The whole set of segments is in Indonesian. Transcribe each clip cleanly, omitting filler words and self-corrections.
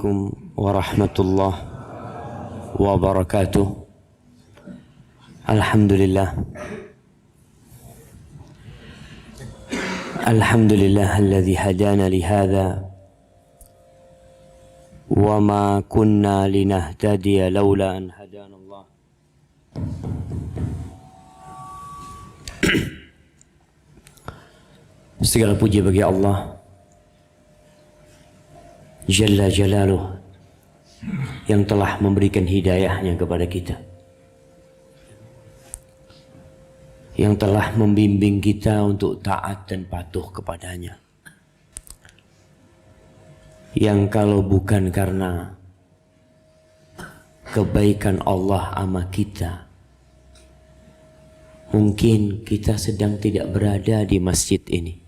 Assalamualaikum warahmatullahi wabarakatuh. Alhamdulillah. Alhamdulillah alladzi hadana li hadza wa ma kunna linahtadiya laula an hadana Allah. Segala puji bagi Allah Jalla Jalaluh yang telah memberikan hidayahnya kepada kita, yang telah membimbing kita untuk taat dan patuh kepadanya, yang kalau bukan karena kebaikan Allah sama kita, mungkin kita sedang tidak berada di masjid ini.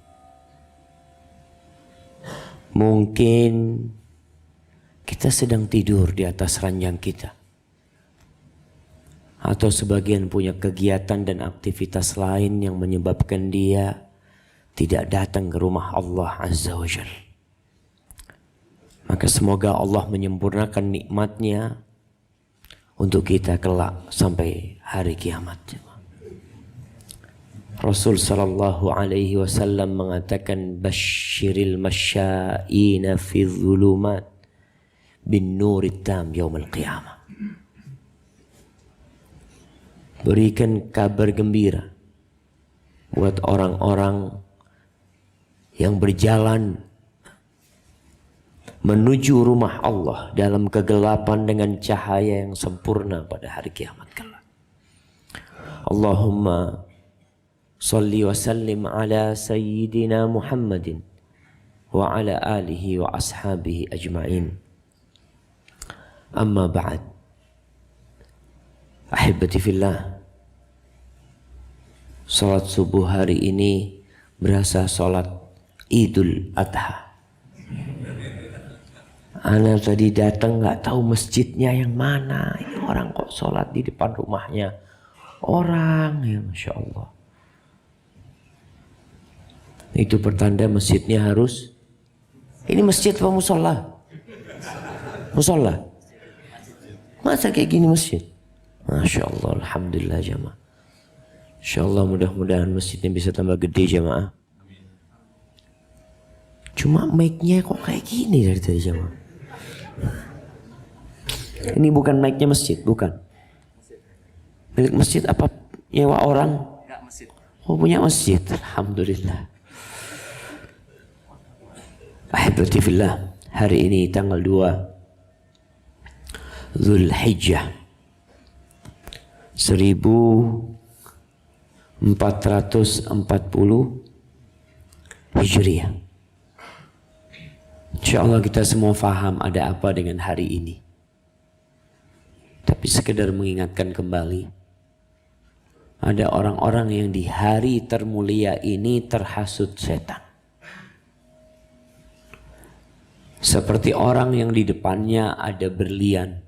Mungkin kita sedang tidur di atas ranjang kita, atau sebagian punya kegiatan dan aktivitas lain yang menyebabkan dia tidak datang ke rumah Allah Azza wa Jalla. Maka semoga Allah menyempurnakan nikmatnya untuk kita kelak sampai hari kiamat. Rasul sallallahu alaihi wasallam mengatakan, basyiril masya'ina fi dhulumat bin nurit tam yaumil qiyamah. Berikan kabar gembira buat orang-orang yang berjalan menuju rumah Allah dalam kegelapan dengan cahaya yang sempurna pada hari kiamat kelak. Allahumma salli wa sallim ala sayyidina Muhammadin wa ala alihi wa ashabihi ajma'in. Amma ba'd. Ahibati fillah, salat subuh hari ini berasa salat Idul Adha. Ana tadi datang nggak tahu masjidnya yang mana. Ini orang kok salat di depan rumahnya orang, ya Masya Allah. Itu pertanda masjidnya harus, ini masjid apa musola? Musola. Masa kayak gini masjid? Masya Allah, alhamdulillah jamaah. Insya Allah mudah-mudahan masjidnya bisa tambah gede jamaah. Cuma mic-nya kok kayak gini dari tadi jamaah. Ini bukan mic-nya masjid, bukan. Milik masjid apa nyewa orang? Oh punya masjid, alhamdulillah. Ahibati fillah, hari ini tanggal 2 Zulhijjah 1440 Hijriah. Insyaallah kita semua faham ada apa dengan hari ini. Tapi sekedar mengingatkan kembali, ada orang-orang yang di hari termulia ini terhasut setan. Seperti orang yang di depannya ada berlian,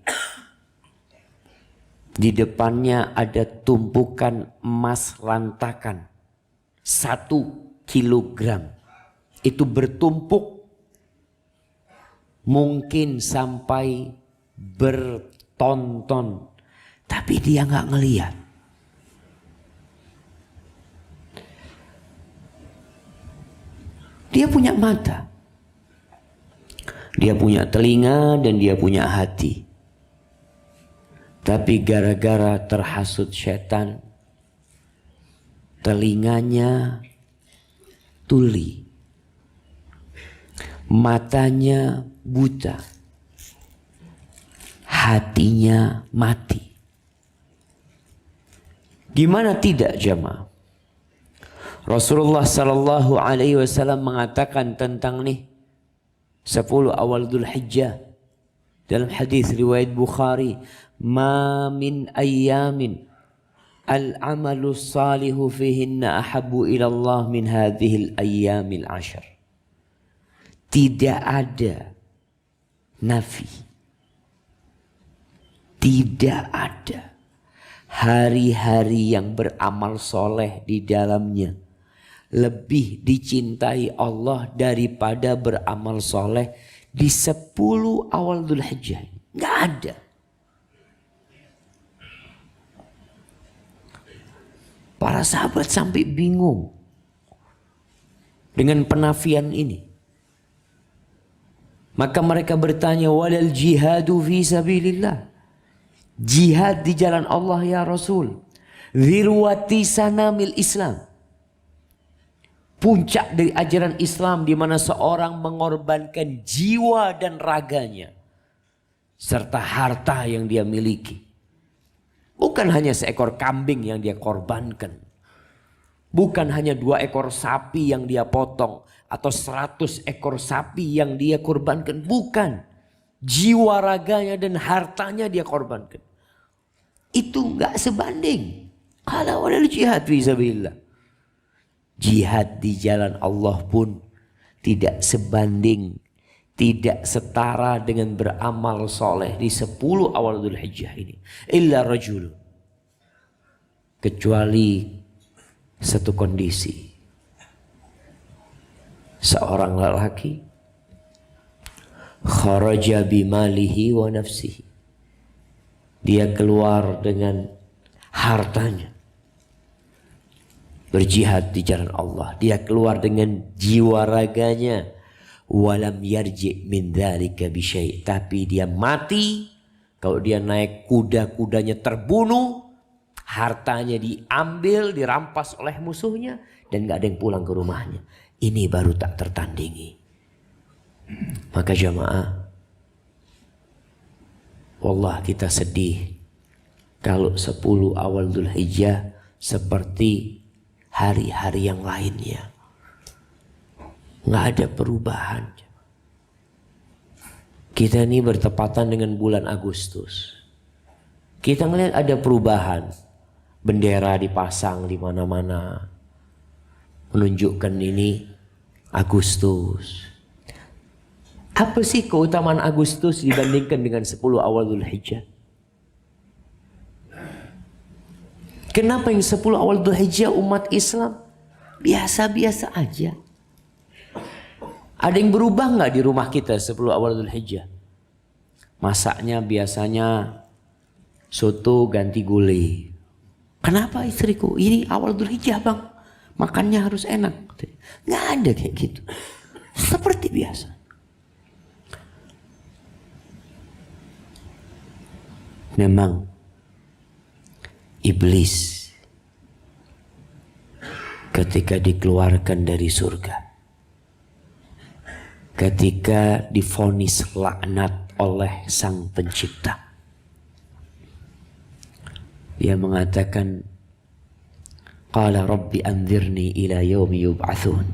di depannya ada tumpukan emas lantakan 1 kilogram. Itu bertumpuk mungkin sampai bertonton, tapi dia nggak ngelihat. Dia punya mata, dia punya telinga, dan dia punya hati. Tapi gara-gara terhasut setan, telinganya tuli, matanya buta, hatinya mati. Gimana tidak jamaah? Rasulullah sallallahu alaihi wasallam mengatakan tentang 10 awal Dzulhijjah dalam hadis riwayat Bukhari, ma min ayyamin al-amalu salihu fihinna ahabbu ila Allah min hadhil ayyamil 10. Tidak ada nafi, tidak ada hari-hari yang beramal soleh di dalamnya lebih dicintai Allah daripada beramal soleh di 10 awal Dzulhijjah. Nggak ada. Para sahabat sampai bingung dengan penafian ini. Maka mereka bertanya, walal jihadu fi sabilillah. Jihad di jalan Allah ya Rasul. Dzirwati sanamil Islam. Puncak dari ajaran Islam di mana seorang mengorbankan jiwa dan raganya serta harta yang dia miliki. Bukan hanya seekor kambing yang dia korbankan. Bukan hanya 2 ekor sapi yang dia potong atau 100 ekor sapi yang dia korbankan. Bukan. Jiwa raganya dan hartanya dia korbankan. Itu enggak sebanding. Qala walal jihad fi sabilillah. Jihad di jalan Allah pun tidak sebanding, tidak setara dengan beramal soleh di 10 awal Dzulhijjah ini. Illa rajul. Kecuali satu kondisi. Seorang lelaki kharaja bimalihi wa nafsihi. Dia keluar dengan hartanya. Berjihad di jalan Allah. Dia keluar dengan jiwa raganya. Walam yarji' min dzalika bi syai'. Tapi dia mati. Kalau dia naik kuda-kudanya terbunuh. Hartanya diambil, dirampas oleh musuhnya. Dan gak ada yang pulang ke rumahnya. Ini baru tak tertandingi. Maka jamaah. Wallah kita sedih. Kalau 10 awal Dzulhijjah seperti hari-hari yang lainnya. Nggak ada perubahan. Kita ini bertepatan dengan bulan Agustus. Kita ngelihat ada perubahan. Bendera dipasang di mana-mana. Menunjukkan ini Agustus. Apa sih keutamaan Agustus dibandingkan dengan 10 awal Dzulhijjah? Kenapa yang 10 awal Dzulhijjah umat Islam biasa-biasa aja? Ada yang berubah nggak di rumah kita 10 awal Dzulhijjah? Masaknya biasanya soto ganti gulai. Kenapa istriku? Ini awal Dzulhijjah bang, makannya harus enak. Nggak ada kayak gitu. Seperti biasa. Memang iblis ketika dikeluarkan dari surga, ketika divonis laknat oleh Sang Pencipta, dia mengatakan, qala rabbi anzirni ila yaumi yub'atsun.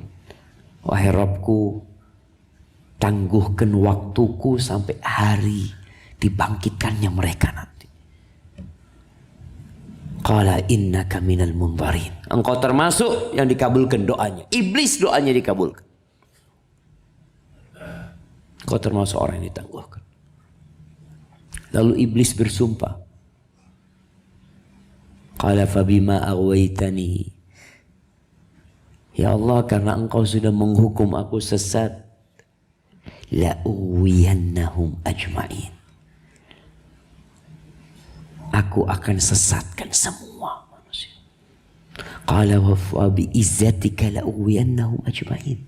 Wahai Rabbku, tangguhkan waktuku sampai hari dibangkitkannya mereka nanti. Qala innaka minal mundharin. Engkau termasuk yang dikabulkan doanya. Iblis doanya dikabulkan. Engkau termasuk orang yang ditangguhkan. Lalu iblis bersumpah. Qala fabima aghwaytani. Ya Allah, karena engkau sudah menghukum aku sesat, la uwiyannahum ajma'in. Aku akan sesatkan semua manusia. Qala wa bi izzatika la uwiyannahum ajma'in.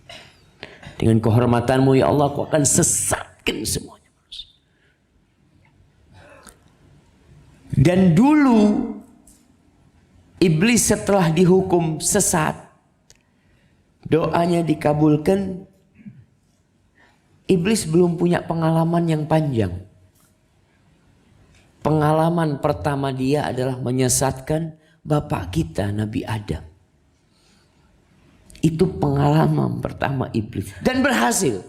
Dengan kehormatanmu ya Allah, aku akan sesatkan semuanya manusia. Dan dulu iblis setelah dihukum sesat, doanya dikabulkan. Iblis belum punya pengalaman yang panjang. Pengalaman pertama dia adalah menyesatkan bapak kita Nabi Adam. Itu pengalaman pertama iblis. Dan berhasil.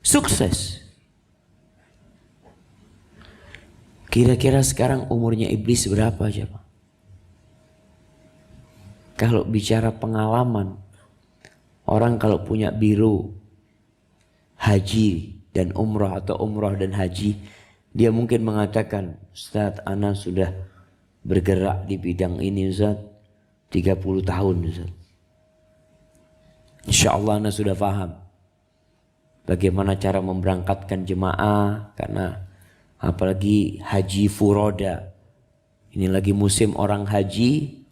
Sukses. Kira-kira sekarang umurnya iblis berapa aja Pak? Kalau bicara pengalaman, orang kalau punya biro haji dan umrah atau umrah dan haji, dia mungkin mengatakan, Ustaz, ana sudah bergerak di bidang ini Ustaz 30 tahun Ustaz. Insya Allah ana sudah paham. bagaimana cara memberangkatkan jemaah, karena apalagi haji furoda. Ini lagi musim orang haji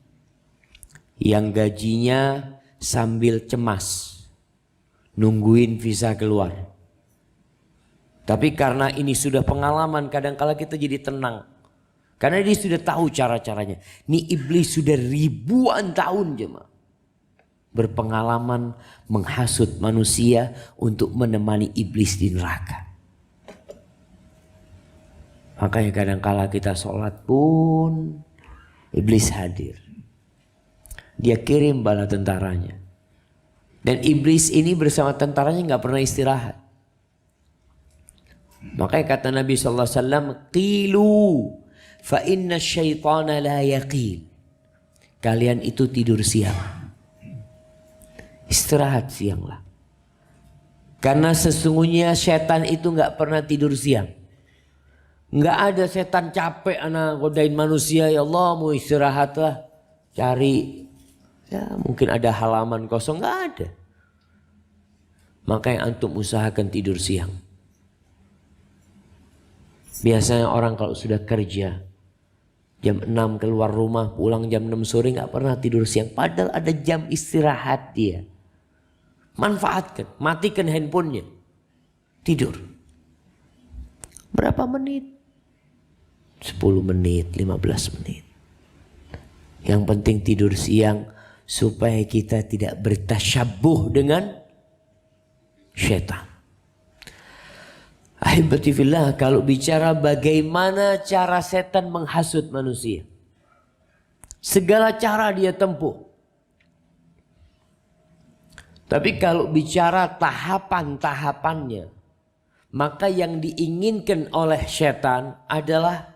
yang gajinya sambil cemas, nungguin visa keluar. Tapi karena ini sudah pengalaman, kadang-kala kita jadi tenang. Karena dia sudah tahu cara-caranya. Ini iblis sudah ribuan tahun jemaah berpengalaman menghasut manusia untuk menemani iblis di neraka. Makanya kadang-kala kita sholat pun iblis hadir. Dia kirim bala tentaranya. Dan iblis ini bersama tentaranya nggak pernah istirahat. Makanya kata Nabi SAW, qilu fa inna syaitana la yaqil. Kalian itu tidur siang. Istirahat sianglah. Karena sesungguhnya setan itu nggak pernah tidur siang. Nggak ada setan capek anak godain manusia, ya Allah mau istirahat lah, cari ya mungkin ada halaman kosong, nggak ada. Makanya antum usahakan tidur siang. Biasanya orang kalau sudah kerja jam 6 keluar rumah, pulang jam 6 sore nggak pernah tidur siang. Padahal ada jam istirahat dia. Manfaatkan, matikan handphonenya, tidur. Berapa menit? 10 menit, 15 menit. Yang penting tidur siang supaya kita tidak bertasyabuh dengan syaitan. Ahibati fillah, kalau bicara bagaimana cara setan menghasut manusia, segala cara dia tempuh. Tapi kalau bicara tahapan-tahapannya, maka yang diinginkan oleh setan adalah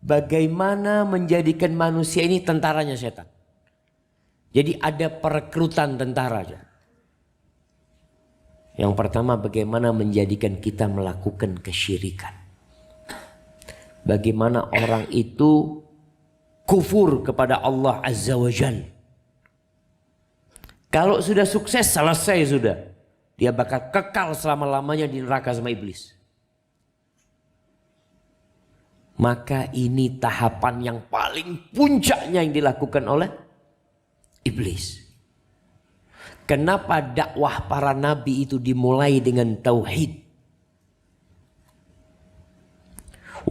bagaimana menjadikan manusia ini tentaranya setan. Jadi ada perekrutan tentara. Yang pertama, bagaimana menjadikan kita melakukan kesyirikan. Bagaimana orang itu kufur kepada Allah Azza wa Jalla. Kalau sudah sukses, selesai sudah. Dia bakal kekal selama-lamanya di neraka sama iblis. Maka ini tahapan yang paling puncaknya yang dilakukan oleh iblis. Kenapa dakwah para nabi itu dimulai dengan tauhid?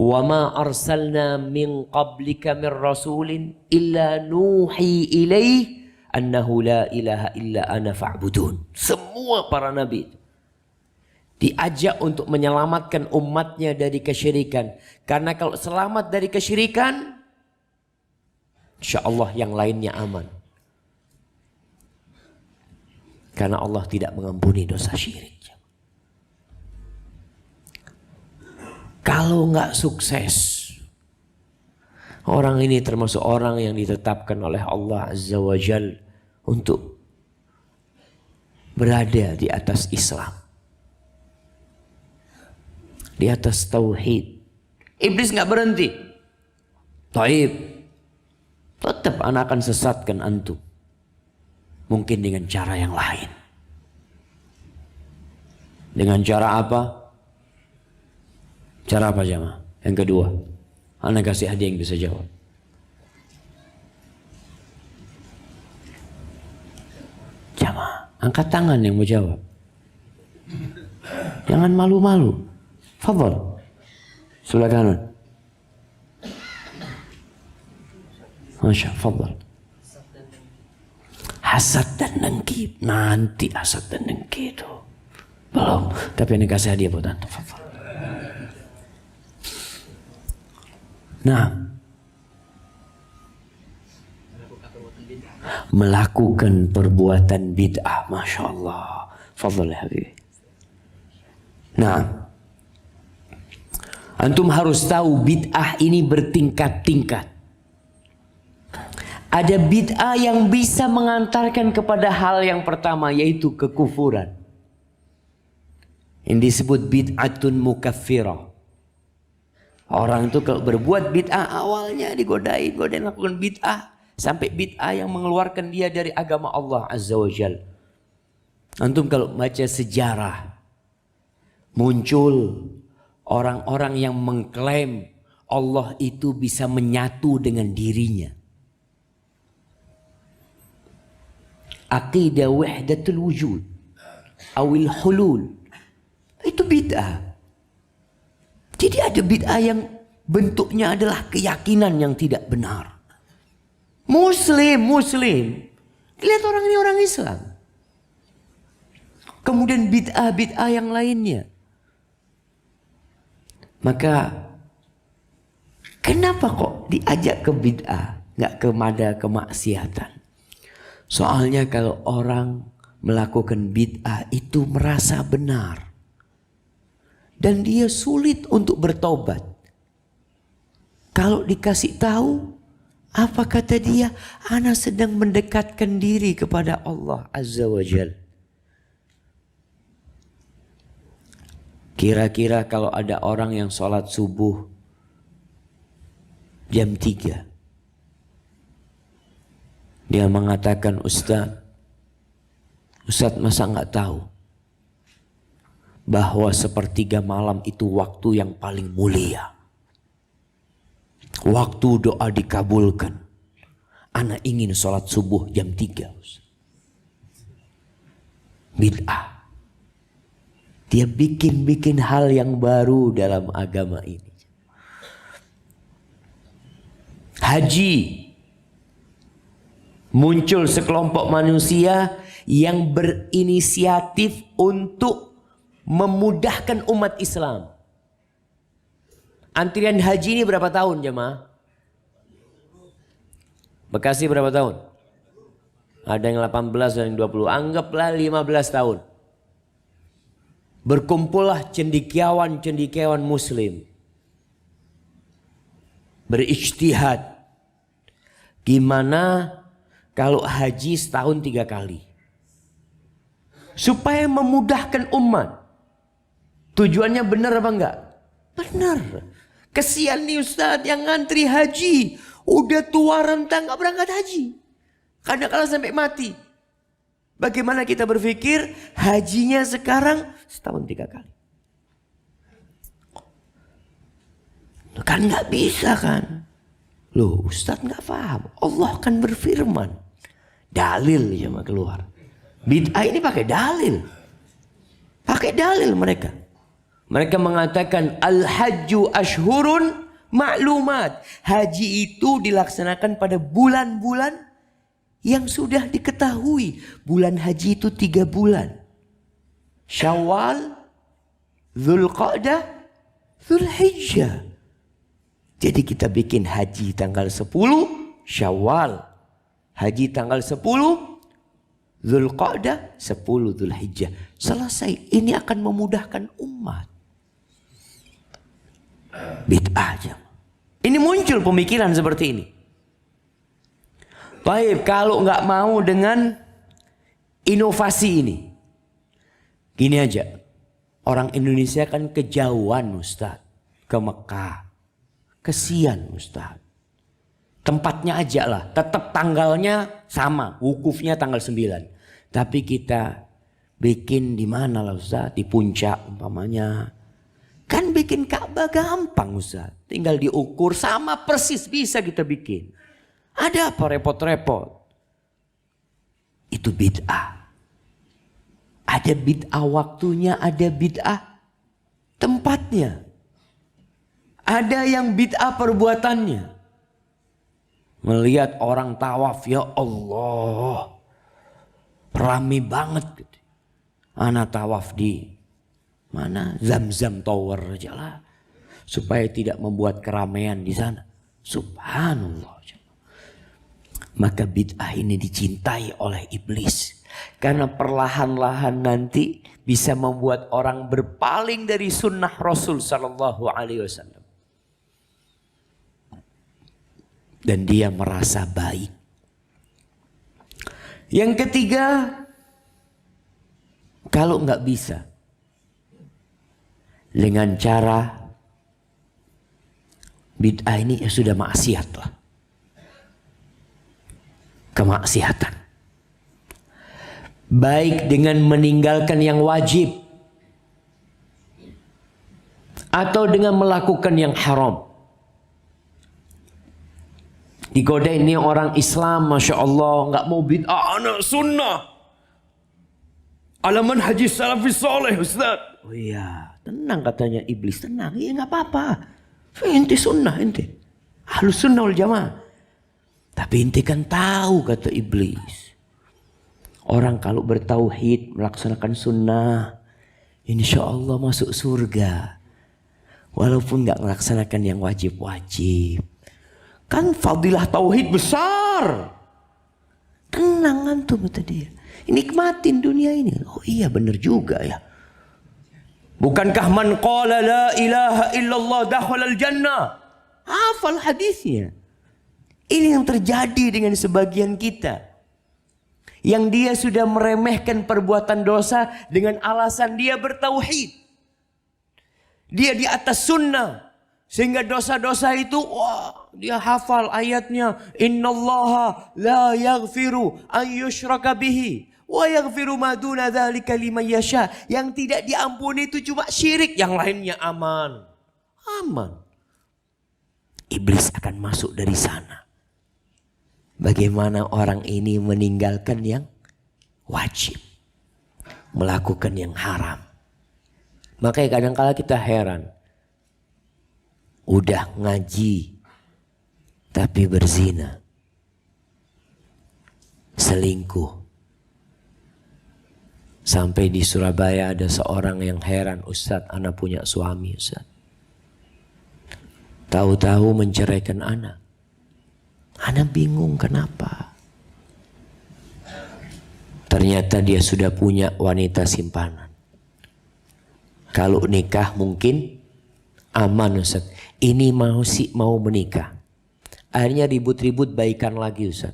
Wa ma arsalna min qablika min rasulin illa nuhi ilaih annahu la ilaha illa ana fa'budun. Semua para nabi itu diajak untuk menyelamatkan umatnya dari kesyirikan. Karena kalau selamat dari kesyirikan, insya Allah yang lainnya aman. Karena Allah tidak mengampuni dosa syirik. Kalau nggak sukses, orang ini termasuk orang yang ditetapkan oleh Allah Azza wa Jal untuk berada di atas Islam, di atas tauhid. Iblis nggak berhenti. Taib, tetap anak akan sesatkan antum. Mungkin dengan cara yang lain. Dengan cara apa? Cara apa jamaah? Yang kedua, anak kasih hadiah yang bisa jawab. Jamaah, angkat tangan yang mau jawab. Jangan malu-malu. Fadhal. Sebelah kanan. Masya Allah, fadhal. Hasad dan dengki. Nanti hasad dan dengki itu. Belum. Tapi ini kasih hadiah buat antum. Fadhal. Nah, melakukan perbuatan bid'ah, masya Allah. Fadhal ya Habib. Nah, antum harus tahu bid'ah ini bertingkat-tingkat. Ada bid'ah yang bisa mengantarkan kepada hal yang pertama, yaitu kekufuran. Yang disebut bid'atun mukaffirah. Orang itu kalau berbuat bid'ah awalnya digodain lakukan bid'ah. Sampai bid'ah yang mengeluarkan dia dari agama Allah Azza wa Jal. Antum kalau baca sejarah muncul orang-orang yang mengklaim Allah itu bisa menyatu dengan dirinya. Aqidah wahdatul wujud awil hulul. Itu bid'ah. Jadi ada bid'ah yang bentuknya adalah keyakinan yang tidak benar. Muslim. Lihat orang ini orang Islam. Kemudian bid'ah yang lainnya. Maka kenapa kok diajak ke bid'ah, nggak kepada kemaksiatan? Soalnya kalau orang melakukan bid'ah itu merasa benar. Dan dia sulit untuk bertobat. Kalau dikasih tahu, apa kata dia? Ana sedang mendekatkan diri kepada Allah Azza wa Jalla. Kira-kira kalau ada orang yang sholat subuh jam 3. Dia mengatakan, Ustaz masa nggak tahu bahwa sepertiga malam itu waktu yang paling mulia. Waktu doa dikabulkan. Ana ingin sholat subuh jam 3. Bid'ah. Dia bikin hal yang baru dalam agama ini. Haji. Muncul sekelompok manusia yang berinisiatif untuk memudahkan umat Islam. Antrian haji ini berapa tahun jemaah? Bekasi berapa tahun? Ada yang 18 dan yang 20. Anggaplah 15 tahun. Berkumpullah cendekiawan muslim. Berijtihad. Gimana kalau haji setahun 3 kali? Supaya memudahkan umat. Tujuannya benar apa enggak? Benar. Kesian nih Ustadz yang ngantri haji. Udah tua renta gak berangkat haji. Kadang-kadang sampai mati. Bagaimana kita berpikir hajinya sekarang setahun 3 kali. Kan gak bisa kan. Loh Ustadz gak paham. Allah kan berfirman. Dalil cuma keluar. Bid'ah ini pakai dalil. Pakai dalil mereka. Mereka mengatakan al-hajju ashhurun ma'lumat. Haji itu dilaksanakan pada bulan-bulan yang sudah diketahui. Bulan haji itu 3 bulan. Syawal, Dzulqa'dah, Dzulhijjah. Jadi kita bikin haji tanggal 10 Syawal. Haji tanggal 10 Dzulqa'dah, 10 Dzulhijjah. Selesai. Ini akan memudahkan umat. Bid'ah aja. Ini muncul pemikiran seperti ini. Baik, kalau nggak mau dengan inovasi ini. Gini aja. Orang Indonesia kan kejauhan Ustaz. Ke Mekah. Kesian Ustaz. Tempatnya aja lah. Tetap tanggalnya sama. Wukufnya tanggal 9. Tapi kita bikin di mana lah Ustaz? Di puncak umpamanya. Kan bikin Ka'bah gampang Ustaz. Tinggal diukur sama persis bisa kita bikin. Ada apa repot-repot? Itu bid'ah. Ada bid'ah waktunya, ada bid'ah tempatnya. Ada yang bid'ah perbuatannya. Melihat orang tawaf, ya Allah. Rame banget. Ana tawaf di mana? Zam-Zam Tower aja lah. Supaya tidak membuat keramaian di sana. Subhanallah. Maka bid'ah ini dicintai oleh iblis. Karena perlahan-lahan nanti bisa membuat orang berpaling dari sunnah Rasul Sallallahu Alaihi Wasallam. Dan dia merasa baik. Yang ketiga, kalau nggak bisa, dengan cara bid'ah ini ya sudah maksiat lah. Kemaksiatan. Baik dengan meninggalkan yang wajib. atau dengan melakukan yang haram. Digodain ini orang Islam, Masya Allah, nggak mau bid'ah, anak sunnah. Alaman haji salafis soleh, Ustaz. Oh iya, tenang katanya iblis, tenang. Iya nggak apa-apa. Inti sunnah, inti. Ahlus sunnah wal jamaah. Tapi inti kan tahu, kata iblis. Orang kalau bertauhid, melaksanakan sunnah, insya Allah masuk surga. Walaupun nggak melaksanakan yang wajib-wajib. Kan fadilah tauhid besar. Tenang antum, kata dia. Nikmatin dunia ini. Oh iya benar juga ya. Bukankah man qala la ilaha illallah dakhalal jannah. Hafal hadisnya. Ini yang terjadi dengan sebagian kita. Yang dia sudah meremehkan perbuatan dosa dengan alasan dia bertauhid. Dia di atas sunnah. Sehingga dosa-dosa itu, wah, dia hafal ayatnya. Innallaha la yaghfiru an yushraka bihi. Wa yaghfiru ma duna dzalika liman yasha. Yang tidak diampuni itu cuma syirik. Yang lainnya aman. Aman. Iblis akan masuk dari sana. Bagaimana orang ini meninggalkan yang wajib. Melakukan yang haram. Makanya kadang-kala kita heran. Udah ngaji tapi berzina, selingkuh. Sampai di Surabaya ada seorang yang heran, Ustadz, anak punya suami, Ustadz. Tahu-tahu menceraikan anak. Anak bingung kenapa. Ternyata dia sudah punya wanita simpanan. Kalau nikah mungkin aman, Ustadz. Ini mau menikah. Akhirnya ribut-ribut baikan lagi, Ustaz.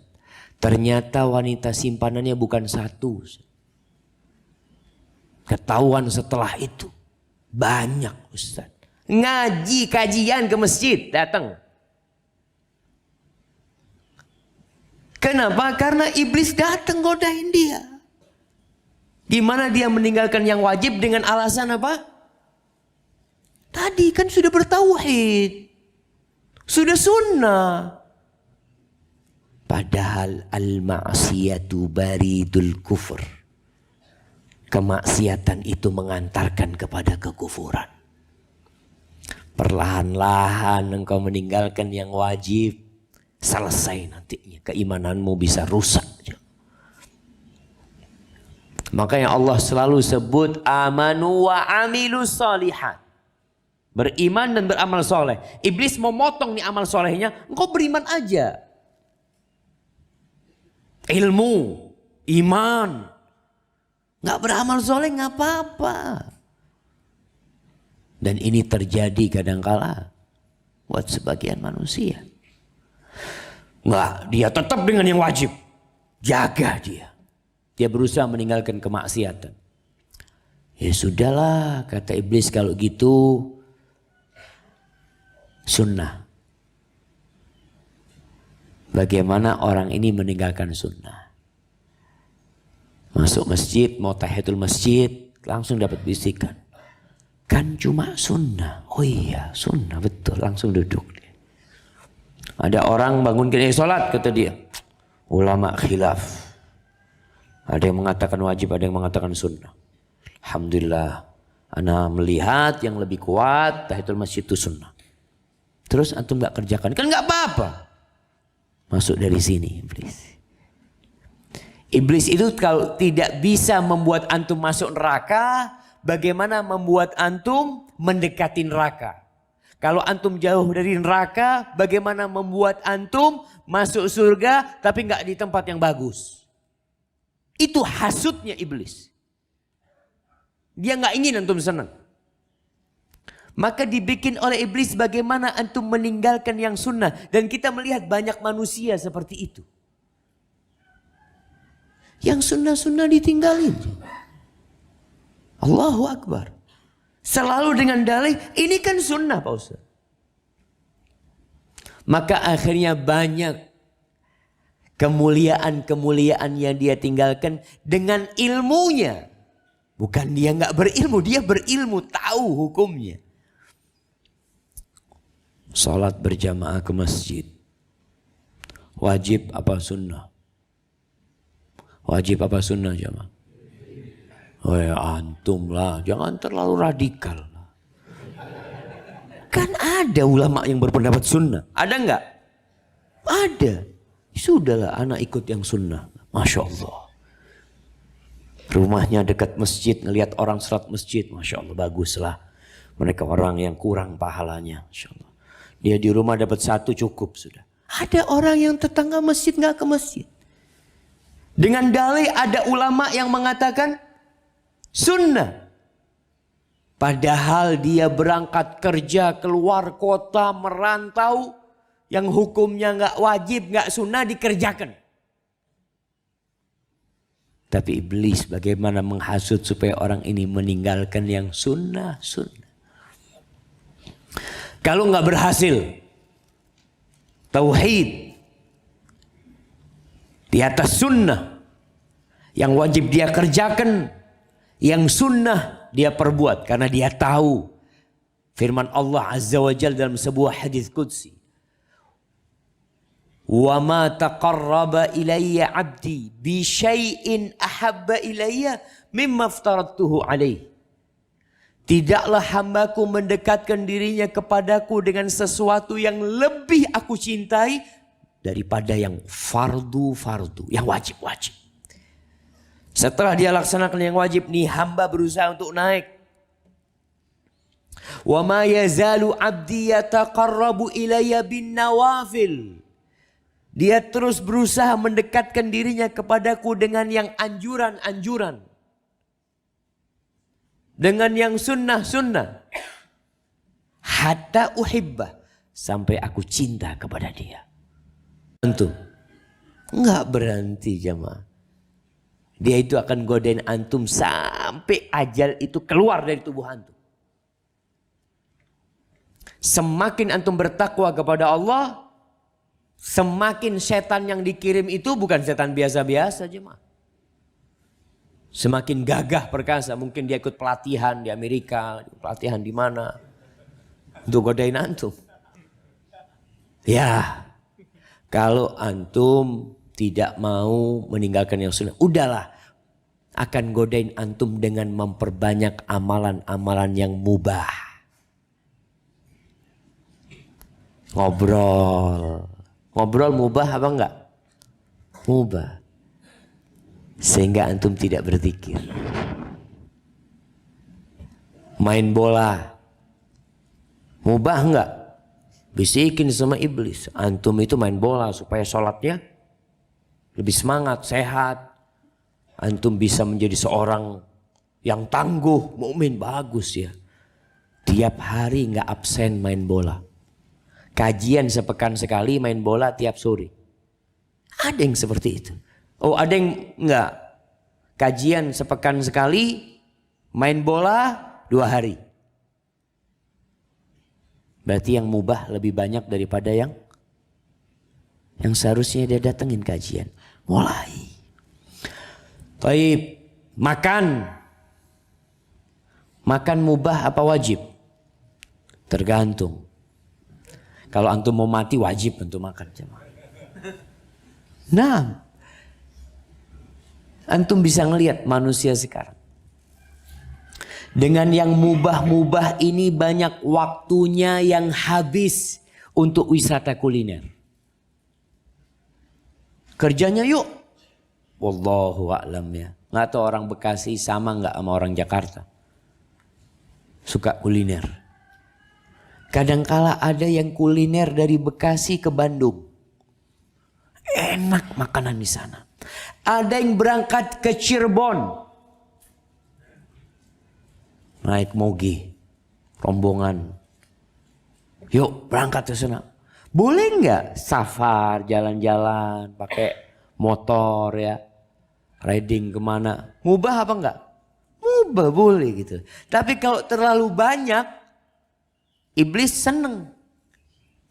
Ternyata wanita simpanannya bukan satu, Ustaz. Ketahuan setelah itu. Banyak, Ustaz. Ngaji kajian ke masjid datang. Kenapa? Karena iblis datang godain dia. Gimana dia meninggalkan yang wajib dengan alasan apa? Tadi kan sudah bertauhid. Sudah sunnah. Padahal al-ma'siyatu baridul kufur. Kemaksiatan itu mengantarkan kepada kekufuran. Perlahan-lahan engkau meninggalkan yang wajib. Selesai nantinya. Keimananmu bisa rusak. Makanya Allah selalu sebut amanu wa amilu shalihat. Beriman dan beramal soleh. Iblis mau motong nih amal solehnya. Engkau beriman aja. Ilmu, iman. Nggak beramal soleh nggak apa-apa. Dan ini terjadi kadangkala buat sebagian manusia. Nggak, dia tetap dengan yang wajib. Jaga dia. Dia berusaha meninggalkan kemaksiatan. Ya sudahlah, kata iblis, kalau gitu sunnah. Bagaimana orang ini meninggalkan sunnah? Masuk masjid, mau tahiyatul masjid, langsung dapat bisikan. Kan cuma sunnah. Oh iya, sunnah betul. Langsung duduk. Ada orang bangunkan sholat, kata dia. Ulama khilaf. Ada yang mengatakan wajib, ada yang mengatakan sunnah. Alhamdulillah, ana melihat yang lebih kuat tahiyatul masjid itu sunnah. Terus antum gak kerjakan, kan gak apa-apa. Masuk dari sini iblis. Iblis itu kalau tidak bisa membuat antum masuk neraka, bagaimana membuat antum mendekati neraka? Kalau antum jauh dari neraka, bagaimana membuat antum masuk surga tapi gak di tempat yang bagus? Itu hasutnya iblis. Dia gak ingin antum senang. Maka dibikin oleh iblis bagaimana antum meninggalkan yang sunnah. Dan kita melihat banyak manusia seperti itu. Yang sunnah-sunnah ditinggalin. Allahu Akbar. Selalu dengan dalih, ini kan sunnah Pak Ustaz. Maka akhirnya banyak kemuliaan-kemuliaan yang dia tinggalkan dengan ilmunya. Bukan dia nggak berilmu, dia berilmu, tahu hukumnya. Salat berjamaah ke masjid. Wajib apa sunnah? Wajib apa sunnah jamaah? Oh ya antum lah, jangan terlalu radikal. Kan ada ulama yang berpendapat sunnah. Ada enggak? Ada. Sudahlah anak ikut yang sunnah. Masya Allah. Rumahnya dekat masjid, ngelihat orang salat masjid. Masya Allah, baguslah. Mereka orang yang kurang pahalanya. Masya Allah. Dia di rumah dapat satu cukup sudah. Ada orang yang tetangga masjid nggak ke masjid. Dengan dalih ada ulama yang mengatakan sunnah. Padahal dia berangkat kerja keluar kota merantau. Yang hukumnya nggak wajib, nggak sunnah dikerjakan. Tapi iblis bagaimana menghasut supaya orang ini meninggalkan yang sunnah. Kalau nggak berhasil, tauhid di atas sunnah, yang wajib dia kerjakan, yang sunnah dia perbuat karena dia tahu firman Allah Azza wa Jalla dalam sebuah hadis qudsi. Wa ma taqarraba ilayya 'abdi bi syai'in ahabba ilayya mimma aftaradtuhu alaihi. Tidaklah hambaku mendekatkan dirinya kepadaku dengan sesuatu yang lebih aku cintai daripada yang fardu, yang wajib. Setelah dia laksanakan yang wajib, nih hamba berusaha untuk naik. Wa ma yazalu 'abdi yataqarrabu ilayya bin nawafil. Dia terus berusaha mendekatkan dirinya kepadaku dengan yang anjuran-anjuran. Dengan yang sunnah-sunnah. Hatta uhibbah. Sampai aku cinta kepada dia. Antum. Enggak berhenti jamaah. Dia itu akan godain antum sampai ajal itu keluar dari tubuh antum. Semakin antum bertakwa kepada Allah. Semakin setan yang dikirim itu bukan setan biasa-biasa jemaah. Semakin gagah perkasa. Mungkin dia ikut pelatihan di Amerika. Pelatihan di mana. Untuk godain antum. Ya. Kalau antum tidak mau meninggalkan yang sunnah. Udahlah. Akan godain antum dengan memperbanyak amalan-amalan yang mubah. Ngobrol. Ngobrol mubah apa enggak? Mubah. Sehingga antum tidak berzikir. Main bola. Mubah enggak? Bisikin sama iblis. Antum itu main bola supaya sholatnya lebih semangat, sehat. Antum bisa menjadi seorang yang tangguh, mukmin, bagus ya. Tiap hari enggak absen main bola. Kajian sepekan sekali, main bola tiap sore. Ada yang seperti itu. Oh ada yang enggak. Kajian sepekan sekali, main bola 2 hari. Berarti yang mubah lebih banyak daripada yang seharusnya dia datengin kajian. Mulai. Taib. Makan. Makan mubah apa wajib? Tergantung. Kalau antum mau mati wajib untuk makan. Nah. Antum bisa ngelihat manusia sekarang. Dengan yang mubah-mubah ini banyak waktunya yang habis untuk wisata kuliner. Kerjanya yuk. Wallahu a'lam ya. Nggak tahu orang Bekasi sama nggak sama orang Jakarta. Suka kuliner. Kadangkala ada yang kuliner dari Bekasi ke Bandung. Enak makanan di sana. Ada yang berangkat ke Cirebon. Naik moge. Rombongan. Yuk berangkat ke sana. Boleh nggak safar jalan-jalan pakai motor ya. Riding kemana. Mubah apa enggak? Mubah boleh gitu. Tapi kalau terlalu banyak. Iblis seneng.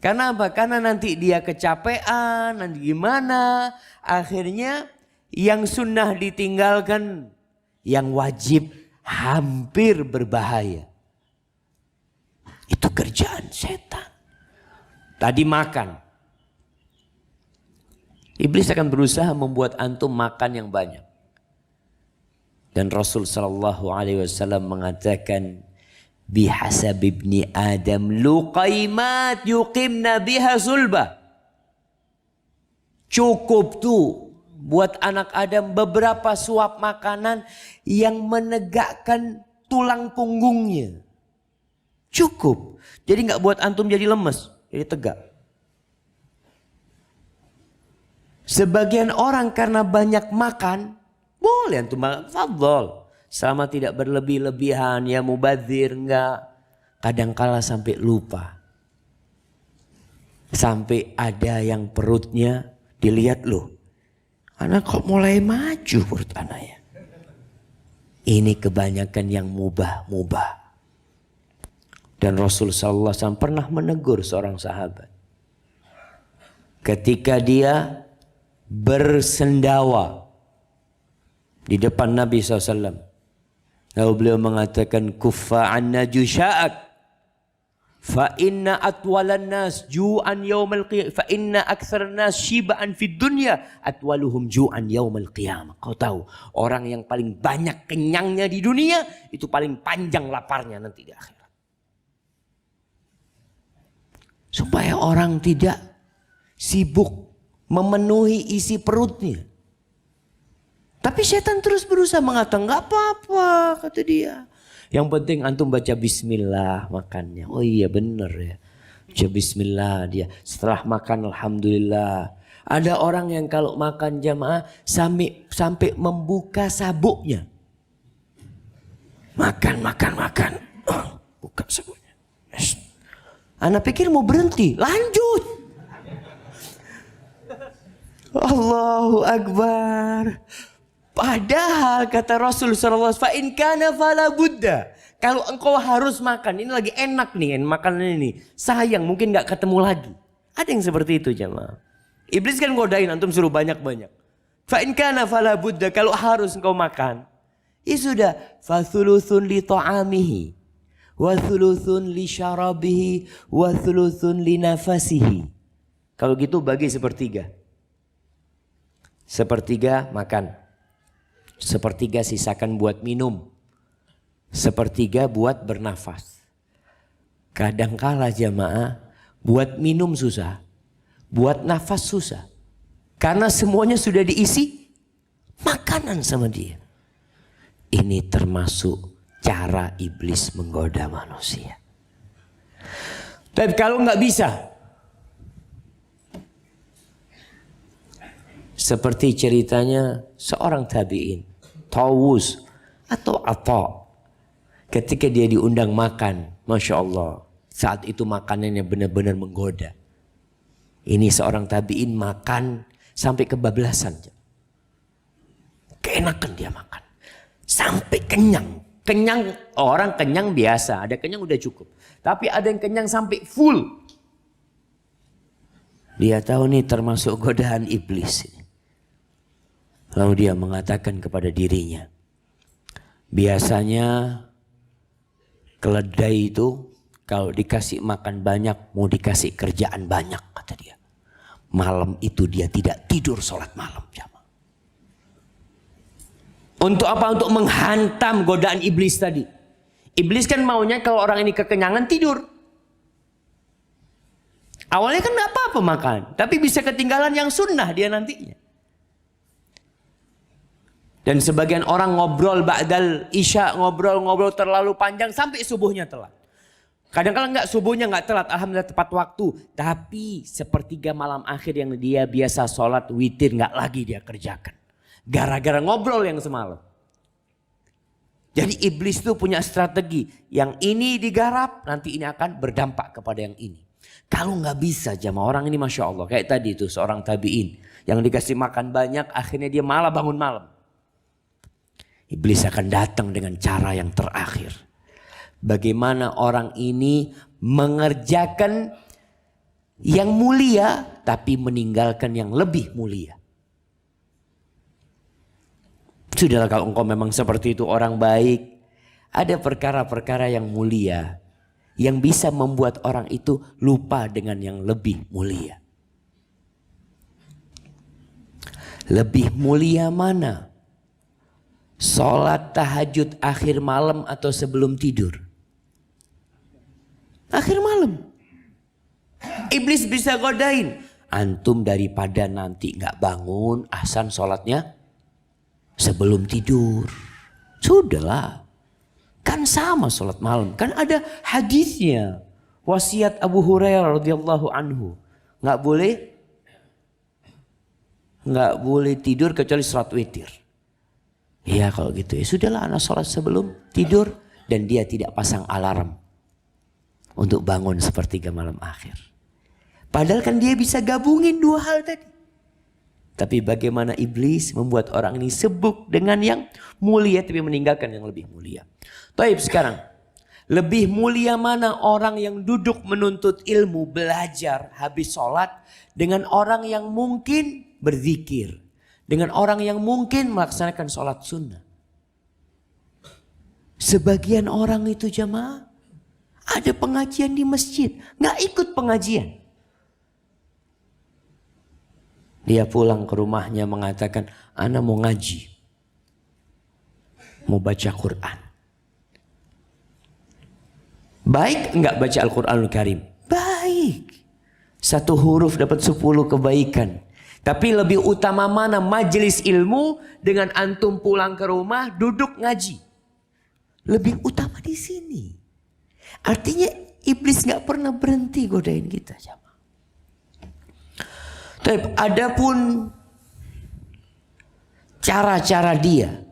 Karena apa? Karena nanti dia kecapean, nanti gimana. Akhirnya yang sunnah ditinggalkan, yang wajib hampir berbahaya. Itu kerjaan setan. Tadi makan. Iblis akan berusaha membuat antum makan yang banyak. Dan Rasul sallallahu alaihi wasallam mengatakan, bihasab ibni Adam luqaimat yuqimna biha sulbah. Cukup tuh buat anak Adam beberapa suap makanan yang menegakkan tulang punggungnya. Cukup. Jadi nggak buat antum jadi lemes, jadi tegak. Sebagian orang karena banyak makan, boleh antum makan, fadhol. Selama tidak berlebih-lebihan, ya mubadzir, enggak. Kadangkala sampai lupa. Sampai ada yang perutnya dilihat loh. Anak kok mulai maju perut anak ya. Ini kebanyakan yang mubah-mubah. Dan Rasul sallallahu alaihi wasallam pernah menegur seorang sahabat. Ketika dia bersendawa di depan Nabi SAW. Lalu beliau mengatakan, kuffa anna jusha'ak. Fa inna atwalan nas ju'an yawmal qiyamah. Fa inna aktsaran nas shiba'an fid dunya atwaluhum ju'an yawmal qiyamah. Kau tahu, orang yang paling banyak kenyangnya di dunia, itu paling panjang laparnya nanti di akhirat. Supaya orang tidak sibuk memenuhi isi perutnya. Tapi setan terus berusaha mengatakan, nggak apa-apa, kata dia. Yang penting antum baca bismillah makannya. Oh iya benar ya. Baca bismillah dia. Setelah makan alhamdulillah. Ada orang yang kalau makan jamaah sampai membuka sabuknya. Makan. Buka sabuknya. Anak pikir mau berhenti. Lanjut. Allahu Akbar. Padahal kata Rasul sallallahu alaihi wasallam, fa in kana fala budda. Kalau engkau harus makan, ini lagi enak nih makanan ini. Sayang mungkin enggak ketemu lagi. Ada yang seperti itu jemaah. Iblis kan godain antum suruh banyak-banyak. Fa in kana fala budda, kalau harus engkau makan. Ya sudah, fa thuluthun li ta'amihi wa thuluthun li syarabihi wa thuluthun li nafasihi. Kalau gitu bagi sepertiga. Sepertiga makan. Sepertiga sisakan buat minum. Sepertiga buat bernafas. Kadangkala jamaah buat minum susah. Buat nafas susah. Karena semuanya sudah diisi makanan sama dia. Ini termasuk cara iblis menggoda manusia. Tapi kalau nggak bisa, seperti ceritanya seorang tabi'in, Tawus atau Atha. Ketika dia diundang makan, Masya Allah. Saat itu makanannya benar-benar menggoda. Ini seorang tabi'in makan sampai kebablasan. Keenakan dia makan. Sampai kenyang. Kenyang, orang kenyang biasa. Ada kenyang udah cukup. Tapi ada yang kenyang sampai full. Dia tahu nih termasuk godaan iblis ini. Lalu dia mengatakan kepada dirinya, biasanya keledai itu kalau dikasih makan banyak, mau dikasih kerjaan banyak, kata dia. Malam itu dia tidak tidur sholat malam. Untuk apa? Untuk menghantam godaan iblis tadi. Iblis kan maunya kalau orang ini kekenyangan tidur. Awalnya kan gak apa-apa makan, tapi bisa ketinggalan yang sunnah dia nantinya. Dan sebagian orang ngobrol ba'dal isya, ngobrol terlalu panjang sampai subuhnya telat. Kadang-kadang enggak, subuhnya enggak telat, alhamdulillah tepat waktu. Tapi sepertiga malam akhir yang dia biasa sholat witir enggak lagi dia kerjakan. Gara-gara ngobrol yang semalam. Jadi iblis itu punya strategi. Yang ini digarap, nanti ini akan berdampak kepada yang ini. Kalau nggak bisa jamaah, orang ini Masya Allah. Kayak tadi itu seorang tabi'in. Yang dikasih makan banyak, akhirnya dia malah bangun malam. Iblis akan datang dengan cara yang terakhir. Bagaimana orang ini mengerjakan yang mulia, tapi meninggalkan yang lebih mulia. Sudahlah kalau engkau memang seperti itu orang baik. Ada perkara-perkara yang mulia yang bisa membuat orang itu lupa dengan yang lebih mulia. Lebih mulia mana? Sholat tahajud akhir malam atau sebelum tidur? Akhir malam. Iblis bisa godain. Antum daripada nanti gak bangun, ahsan sholatnya sebelum tidur. Sudahlah. Kan sama sholat malam. Kan ada hadisnya. Wasiat Abu Hurairah radhiyallahu anhu. Nggak boleh tidur kecuali sholat witir. Ya kalau gitu ya sudahlah, anak sholat sebelum tidur. Dan dia tidak pasang alarm untuk bangun sepertiga malam akhir. Padahal kan dia bisa gabungin dua hal tadi. Tapi bagaimana iblis membuat orang ini sibuk dengan yang mulia tapi meninggalkan yang lebih mulia. Taib sekarang. Lebih mulia mana orang yang duduk menuntut ilmu, belajar, habis sholat. Dengan orang yang mungkin berzikir. Dengan orang yang mungkin melaksanakan sholat sunnah. Sebagian orang itu jamaah. Ada pengajian di masjid. Nggak ikut pengajian. Dia pulang ke rumahnya mengatakan, ana mau ngaji. Mau baca Quran. Baik enggak baca Al-Quranul Karim? Baik. 1 huruf dapat 10 kebaikan. Tapi lebih utama mana majelis ilmu dengan antum pulang ke rumah duduk ngaji. Lebih utama di sini. Artinya iblis enggak pernah berhenti godain kita. Tapi adapun cara-cara dia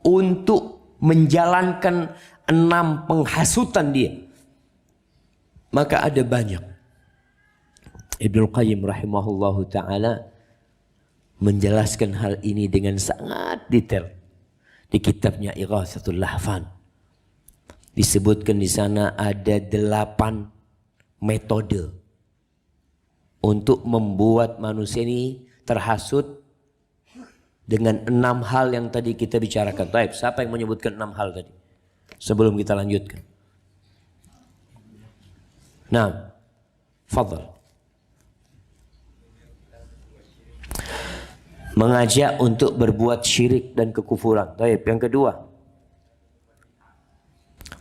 untuk menjalankan 6 penghasutan dia, maka ada banyak. Ibnu Qayyim rahimahullahu ta'ala menjelaskan hal ini dengan sangat detail di kitabnya Ighatsatul Lahfan. Disebutkan di sana ada 8 metode untuk membuat manusia ini terhasut dengan 6 hal yang tadi kita bicarakan. Baik, siapa yang menyebutkan 6 hal tadi? Sebelum kita lanjutkan. Nah, fadhal. Mengajak untuk berbuat syirik dan kekufuran. Baik, yang kedua.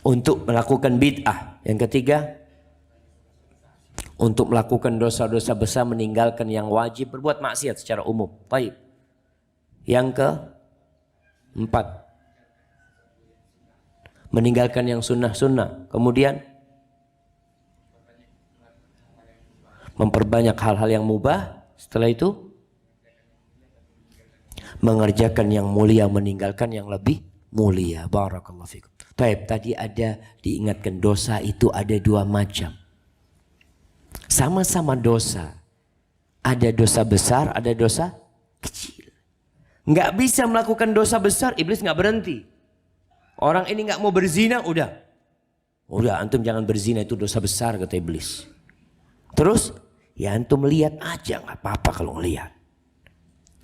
Untuk melakukan bid'ah. Yang ketiga. Untuk melakukan dosa-dosa besar, meninggalkan yang wajib, berbuat maksiat secara umum. Baik. Yang keempat, meninggalkan yang sunnah-sunnah. Kemudian memperbanyak hal-hal yang mubah. Setelah itu mengerjakan yang mulia, meninggalkan yang lebih mulia. Barakallahu fikum. Baik, tadi ada diingatkan dosa itu ada 2 macam. Sama-sama dosa. Ada dosa besar, ada dosa kecil. Nggak bisa melakukan dosa besar, iblis nggak berhenti. Orang ini nggak mau berzina, udah antum jangan berzina, itu dosa besar kata iblis. Terus ya antum lihat aja, nggak apa-apa kalau ngelihat.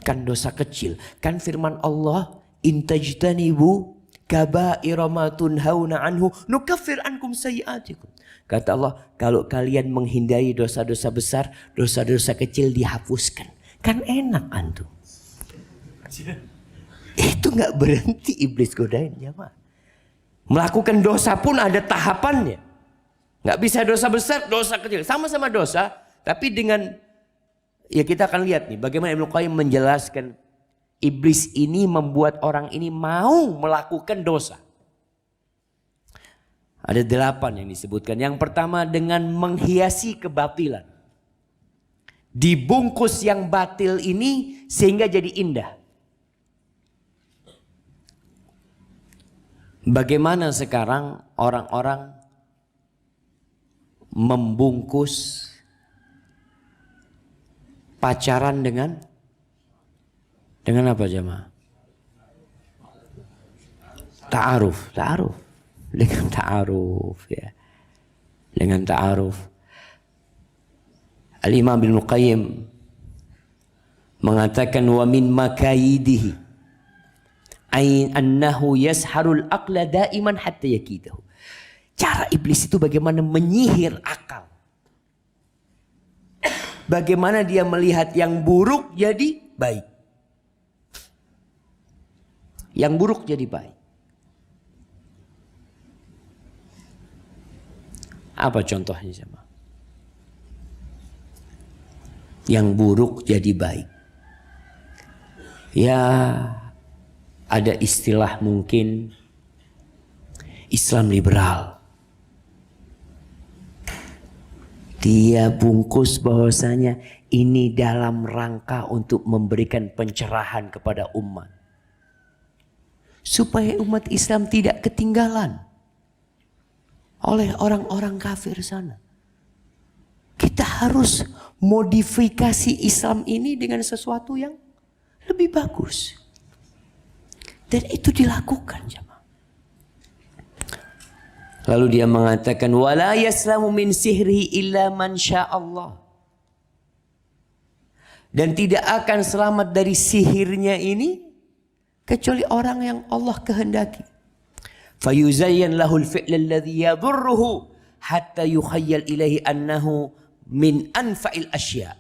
Kan dosa kecil. Kan firman Allah, intajtanibu kaba'ira ma tunhauna anhu nukaffir ankum sayyi'atikum. Kata Allah, kalau kalian menghindari dosa-dosa besar, dosa-dosa kecil dihapuskan. Kan enak antum. Itu nggak berhenti iblis godain jemaah. Melakukan dosa pun ada tahapannya. Nggak bisa dosa besar, dosa kecil. Sama-sama dosa, tapi dengan, ya kita akan lihat nih bagaimana Ibnu Qayyim menjelaskan iblis ini membuat orang ini mau melakukan dosa. Ada 8 yang disebutkan. Yang pertama dengan menghiasi kebatilan. Dibungkus yang batil ini sehingga jadi indah. Bagaimana sekarang orang-orang membungkus pacaran dengan apa jemaah? Ta'aruf. Dengan ta'aruf ya. Dengan ta'aruf. Al-Imam Ibnu Qayyim mengatakan wa min makayidihi annahu yasharul aqla daiman hatta yakidahu. Cara iblis itu bagaimana menyihir akal. Bagaimana dia melihat yang buruk jadi baik. Yang buruk jadi baik. Apa contohnya sama? Yang buruk jadi baik. Ya, ada istilah mungkin Islam liberal. Dia bungkus bahwasanya ini dalam rangka untuk memberikan pencerahan kepada umat. Supaya umat Islam tidak ketinggalan oleh orang-orang kafir sana. Kita harus modifikasi Islam ini dengan sesuatu yang lebih bagus. Dan itu dilakukan, jemaah. Lalu dia mengatakan wala yaslamu min sihrihi illa man sya'allah. Dan tidak akan selamat dari sihirnya ini kecuali orang yang Allah kehendaki. Fayuzayyan lahul fi'l alladhi yadurruhu hatta yukhayyal ilaihi annahu min anfa'il asya.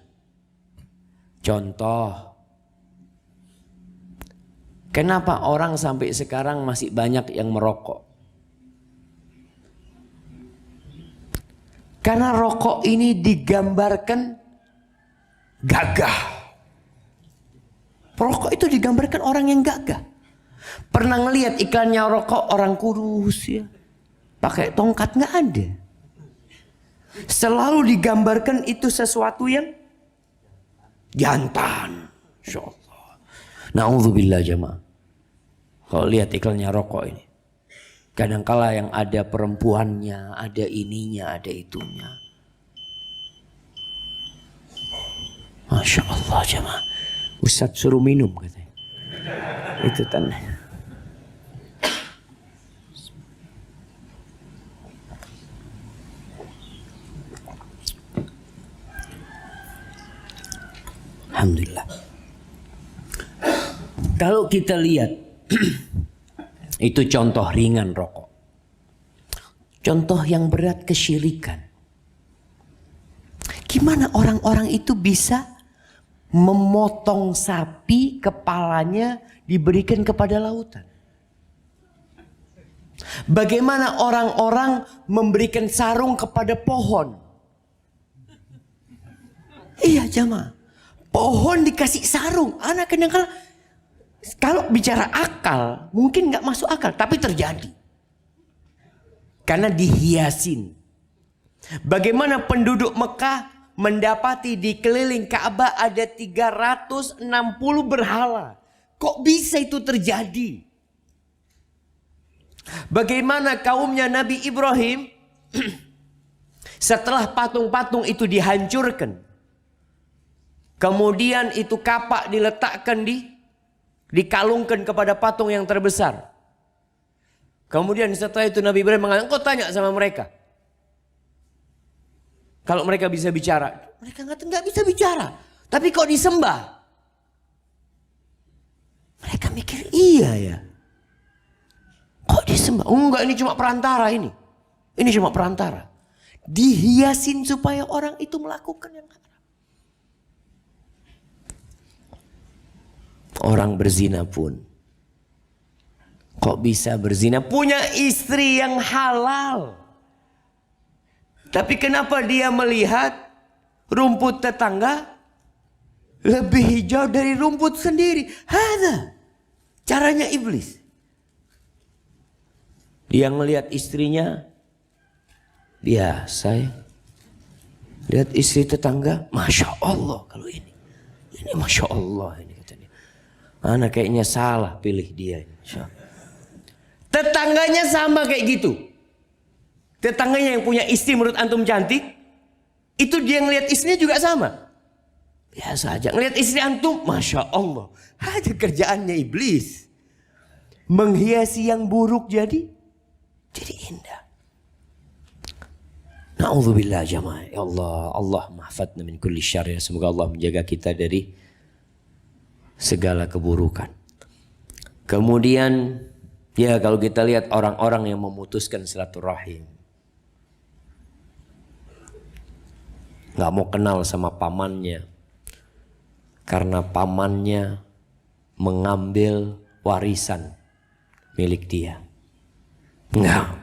Contoh. Kenapa orang sampai sekarang masih banyak yang merokok? Karena rokok ini digambarkan gagah. Rokok itu digambarkan orang yang gagah. Pernah ngelihat iklannya rokok orang kurus ya, pakai tongkat? Nggak ada. Selalu digambarkan itu sesuatu yang jantan. Insyaallah. Na'udzubillah jemaah. Kalau lihat iklannya rokok ini, kadangkala yang ada perempuannya, ada ininya, ada itunya. Masya Allah jemaah. Ustaz suruh minum katanya. Itu tanda. Alhamdulillah. Kalau kita lihat itu contoh ringan rokok. Contoh yang berat kesyirikan. Gimana orang-orang itu bisa memotong sapi kepalanya diberikan kepada lautan? Bagaimana orang-orang memberikan sarung kepada pohon? Iya jamaah. Pohon dikasih sarung. Anak kadang-kadang kalau bicara akal mungkin nggak masuk akal, tapi terjadi. Karena dihiasin. Bagaimana penduduk Mekah mendapati di keliling Ka'bah ada 360 berhala. Kok bisa itu terjadi? Bagaimana kaumnya Nabi Ibrahim setelah patung-patung itu dihancurkan. Kemudian itu kapak diletakkan dikalungkan kepada patung yang terbesar. Kemudian setelah itu Nabi Ibrahim mengatakan, kau tanya sama mereka. Kalau mereka bisa bicara. Mereka nggak bisa bicara. Tapi kok disembah? Mereka mikir iya ya. Kok disembah? Oh, enggak, ini cuma perantara ini. Ini cuma perantara. Dihiasin supaya orang itu melakukan yang haram. Orang berzina pun. Kok bisa berzina? Punya istri yang halal. Tapi kenapa dia melihat rumput tetangga lebih hijau dari rumput sendiri? Hada caranya iblis. Dia ngelihat istrinya biasa ya. Lihat istri tetangga, Masya Allah kalau ini. Ini Masya Allah ini katanya. Anak kayaknya salah pilih dia. Tetangganya sama kayak gitu. Tetangganya yang punya istri menurut antum cantik, itu dia ngelihat istrinya juga sama. Biasa aja. Ngelihat istri antum, Masya Allah. Ada kerjaannya iblis. Menghiasi yang buruk jadi indah. Na'udzubillah jamaah. Ya Allah, Allah mahfadna min kulli syarr. Semoga Allah menjaga kita dari segala keburukan. Kemudian, ya kalau kita lihat orang-orang yang memutuskan silaturahim. Nggak mau kenal sama pamannya. Karena pamannya mengambil warisan milik dia. Enggak.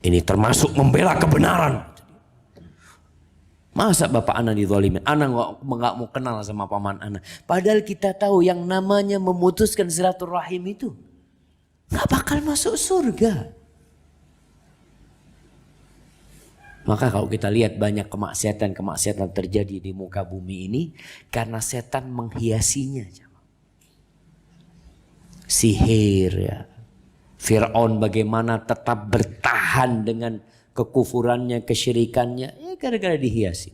Ini termasuk membela kebenaran. Masa bapak anak dizalimin? Anak nggak mau kenal sama paman anak. Padahal kita tahu yang namanya memutuskan silaturahim itu nggak bakal masuk surga. Maka kalau kita lihat banyak kemaksiatan terjadi di muka bumi ini karena setan menghiasinya. Sihir ya. Fir'aun bagaimana tetap bertahan dengan kekufurannya, kesyirikannya, ya gara-gara dihiasi.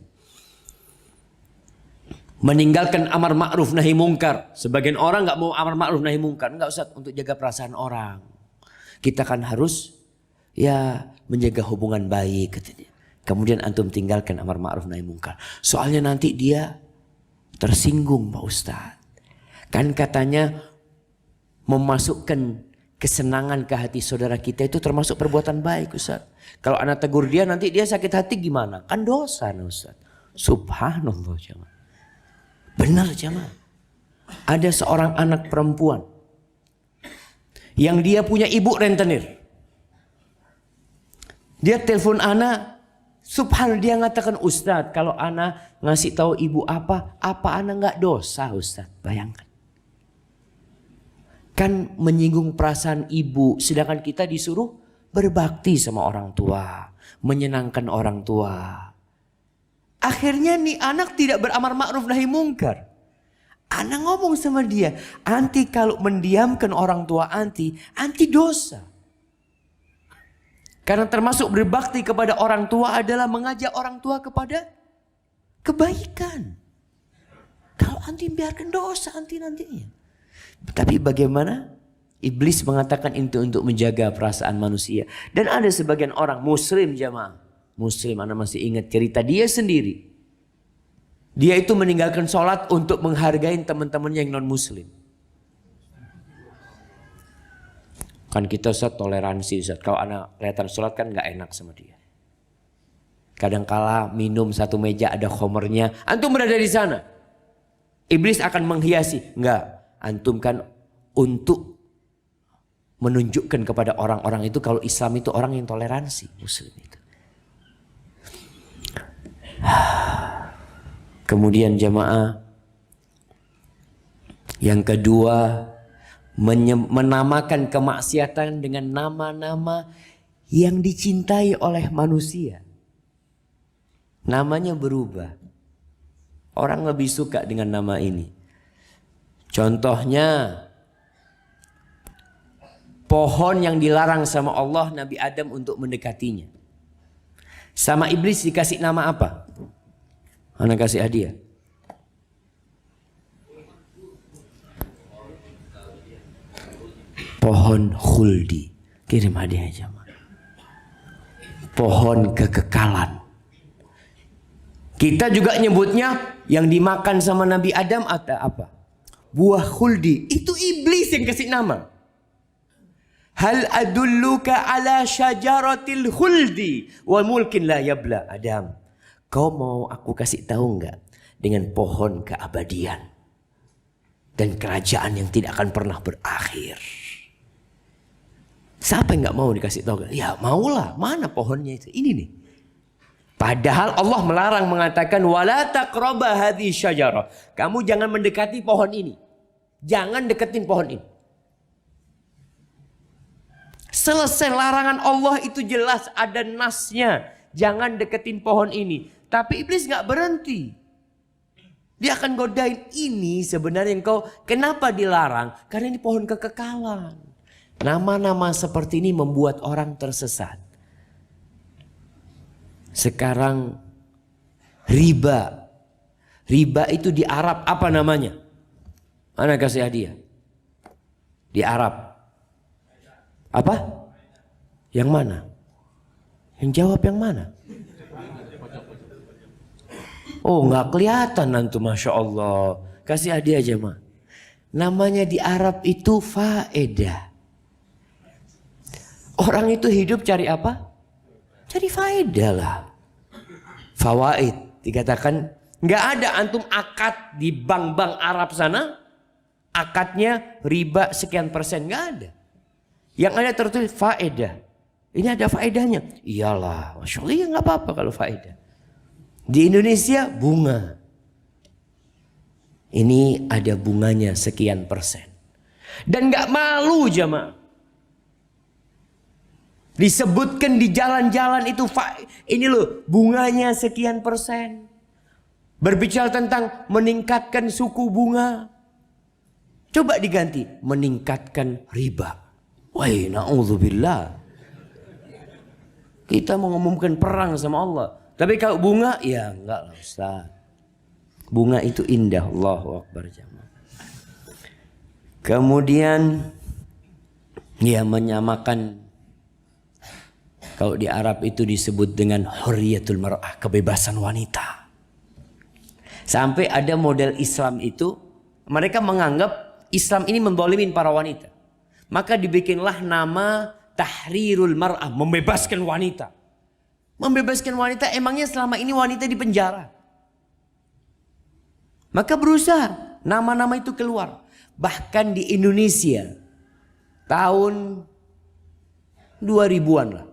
Meninggalkan amar ma'ruf nahi mungkar. Sebagian orang nggak mau amar ma'ruf nahi mungkar, nggak usah untuk jaga perasaan orang. Kita kan harus ya menjaga hubungan baik katanya. Kemudian antum tinggalkan amar ma'ruf nahi mungkar. Soalnya nanti dia tersinggung Pak Ustadz. Kan katanya memasukkan kesenangan ke hati saudara kita itu termasuk perbuatan baik Ustaz. Kalau anak tegur dia nanti dia sakit hati gimana? Kan dosa Ustaz. Subhanallah jemaah. Benar jemaah. Ada seorang anak perempuan yang dia punya ibu rentenir. Dia telepon anak. Subhanallah dia ngatakan Ustaz kalau anak ngasih tahu ibu apa anak nggak dosa Ustaz. Bayangkan. Kan menyinggung perasaan ibu. Sedangkan kita disuruh berbakti sama orang tua. Menyenangkan orang tua. Akhirnya nih anak tidak beramar ma'ruf nahi mungkar. Anak ngomong sama dia. Anti kalau mendiamkan orang tua anti dosa. Karena termasuk berbakti kepada orang tua adalah mengajak orang tua kepada kebaikan. Kalau anti biarkan dosa anti nantinya. Tapi bagaimana? Iblis mengatakan itu untuk menjaga perasaan manusia. Dan ada sebagian orang muslim jamaah. Muslim, anak masih ingat cerita dia sendiri. Dia itu meninggalkan sholat untuk menghargai teman-temannya yang non muslim. Kan kita Ustaz toleransi Ustaz. Kalau anak kelihatan sholat kan gak enak sama dia. Kadangkala minum satu meja ada khomernya. Antum berada di sana. Iblis akan menghiasi. Enggak. Antum kan untuk menunjukkan kepada orang-orang itu kalau Islam itu orang yang toleransi. Muslim itu. Kemudian jamaah. Yang kedua. Menamakan kemaksiatan dengan nama-nama yang dicintai oleh manusia. Namanya berubah. Orang lebih suka dengan nama ini. Contohnya pohon yang dilarang sama Allah Nabi Adam untuk mendekatinya. Sama iblis dikasih nama apa? Anak kasih hadiah. Pohon khuldi. Kirim hadiah aja. Pohon kekekalan. Kita juga nyebutnya yang dimakan sama Nabi Adam atau apa? Buah khuldi. Itu iblis yang kasih nama. Hal adulluka ala syajaratil khuldi wa mulkin la yabla. Adam, kau mau aku kasih tahu enggak dengan pohon keabadian dan kerajaan yang tidak akan pernah berakhir? Siapa yang nggak mau dikasih tahu? Ya maulah. Mana pohonnya itu? Ini nih. Padahal Allah melarang mengatakan wala taqraba hadhihi syajarah. Kamu jangan mendekati pohon ini. Jangan deketin pohon ini. Selesai larangan Allah itu jelas ada nasnya. Jangan deketin pohon ini. Tapi iblis nggak berhenti. Dia akan godain ini sebenarnya engkau. Kenapa dilarang? Karena ini pohon kekekalan. Nama-nama seperti ini membuat orang tersesat. Sekarang riba. Riba itu di Arab apa namanya? Mana kasih hadiah? Di Arab. Apa? Yang mana? Yang jawab yang mana? Oh nggak kelihatan nanti Masya Allah. Kasih hadiah aja mah. Namanya di Arab itu faedah. Orang itu hidup cari apa? Cari faedah lah. fawaid. Dikatakan nggak ada antum akad di bank-bank Arab sana, akadnya riba sekian persen, nggak ada. Yang ada tertulis faedah. Ini ada faedahnya. Iyalah, masya Allah, ya nggak apa-apa kalau faedah. Di Indonesia bunga. Ini ada bunganya sekian persen. Dan nggak malu jamaah. Disebutkan di jalan-jalan itu, ini loh bunganya sekian persen. Berbicara tentang meningkatkan suku bunga. Coba diganti, meningkatkan riba. Wah, na'udzubillah. Kita mau ngomongkan perang sama Allah. Tapi kalau bunga, ya enggak lah Ustaz. Bunga itu indah. Allahu Akbar jamaah. Kemudian ya menyamakan, kalau di Arab itu disebut dengan hurriyatul mar'ah, kebebasan wanita. Sampai ada model Islam itu, mereka menganggap Islam ini menzalimin para wanita. Maka dibikinlah nama tahrirul mar'ah, membebaskan wanita. Membebaskan wanita, emangnya selama ini wanita di penjara? Maka berusaha nama-nama itu keluar. Bahkan di Indonesia tahun 2000-an lah,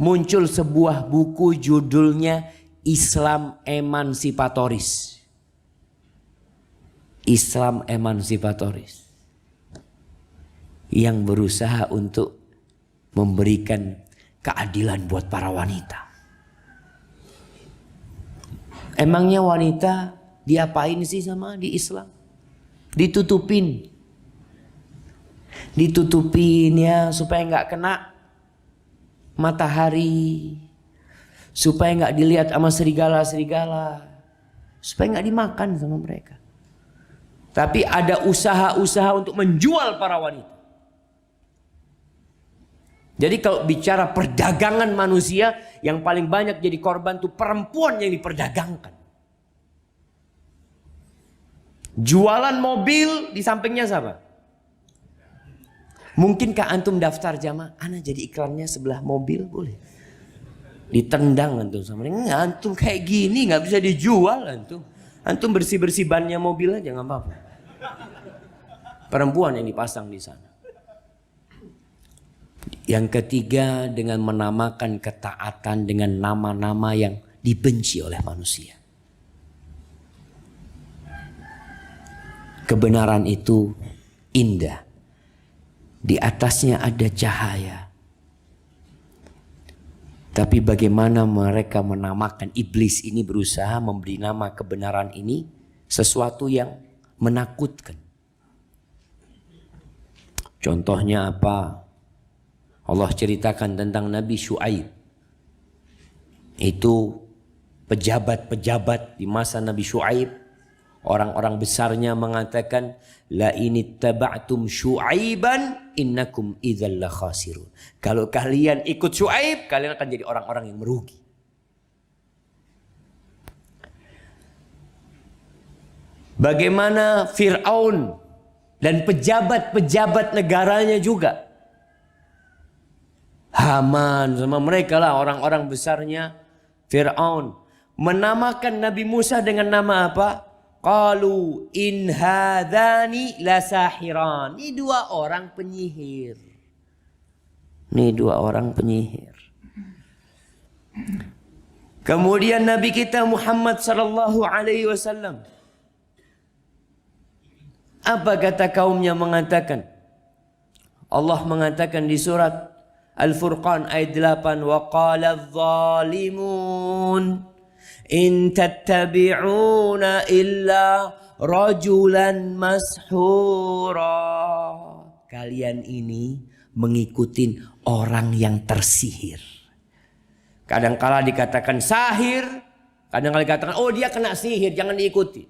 muncul sebuah buku judulnya Islam Emansipatoris. Islam Emansipatoris. Yang berusaha untuk memberikan keadilan buat para wanita. Emangnya wanita diapain sih sama di Islam? Ditutupin. Ditutupin ya supaya nggak kena matahari. Supaya nggak dilihat sama serigala-serigala. Supaya nggak dimakan sama mereka. Tapi ada usaha-usaha untuk menjual para wanita. Jadi kalau bicara perdagangan manusia, yang paling banyak jadi korban itu perempuan yang diperdagangkan. Jualan mobil di sampingnya siapa? Mungkinkah antum daftar jamaah? Ana jadi iklannya sebelah mobil boleh? Ditendang antum sama dia. Antum kayak gini nggak bisa dijual antum. Antum bersih-bersih bannya mobil aja nggak apa-apa. Perempuan yang dipasang di sana. Yang ketiga, dengan menamakan ketaatan dengan nama-nama yang dibenci oleh manusia. Kebenaran itu indah. Di atasnya ada cahaya. Tapi bagaimana mereka menamakan, iblis ini berusaha memberi nama kebenaran ini sesuatu yang menakutkan. Contohnya apa? Allah ceritakan tentang Nabi Syuaib. Itu pejabat-pejabat di masa Nabi Syuaib. Orang-orang besarnya mengatakan, la ini taba'tum Syuaiban innakum idzal la khasirun. Kalau kalian ikut Syuaib, kalian akan jadi orang-orang yang merugi. Bagaimana Fir'aun dan pejabat-pejabat negaranya juga. Haman sama mereka lah orang-orang besarnya Fir'aun. Menamakan Nabi Musa dengan nama apa? Qalu in hadhani lasahiran. Ini dua orang penyihir. Ini dua orang penyihir. Kemudian Nabi kita Muhammad sallallahu alaihi wasallam. Apa kata kaumnya mengatakan? Allah mengatakan di surat Al-Furqan ayat 8, wa qala adh-dhalimun in tattabi'una illa rajulan mashura. Kalian ini mengikuti orang yang tersihir. Kadang-kala dikatakan sahir, kadang-kala dikatakan oh dia kena sihir, jangan diikuti.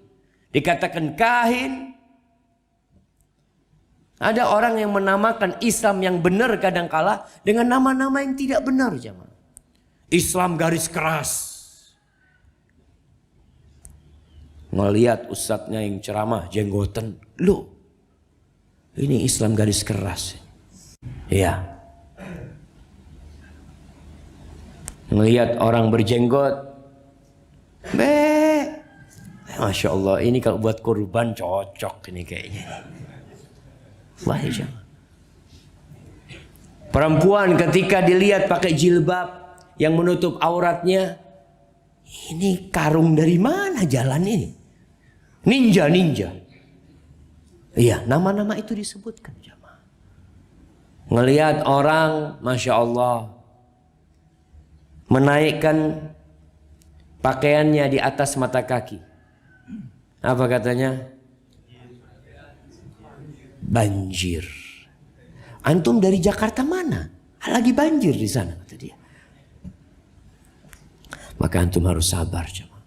Dikatakan kahin. Ada orang yang menamakan Islam yang benar kadangkala dengan nama-nama yang tidak benar jemaah. Islam garis keras. Ngelihat ustadznya yang ceramah jenggoten, loh, ini Islam garis keras. Ya. Ngelihat orang berjenggot, Be. Masya Allah, ini kalau buat kurban cocok ini kayaknya. Wah, jamaah. Perempuan ketika dilihat pakai jilbab yang menutup auratnya, ini karung dari mana jalan ini? Ninja. Iya, nama-nama itu disebutkan, jamaah. Ngelihat orang, Masya Allah, menaikkan pakaiannya di atas mata kaki. Apa katanya? Banjir. Antum dari Jakarta mana? Lagi banjir di sana, kata dia. Maka antum harus sabar, jemaah.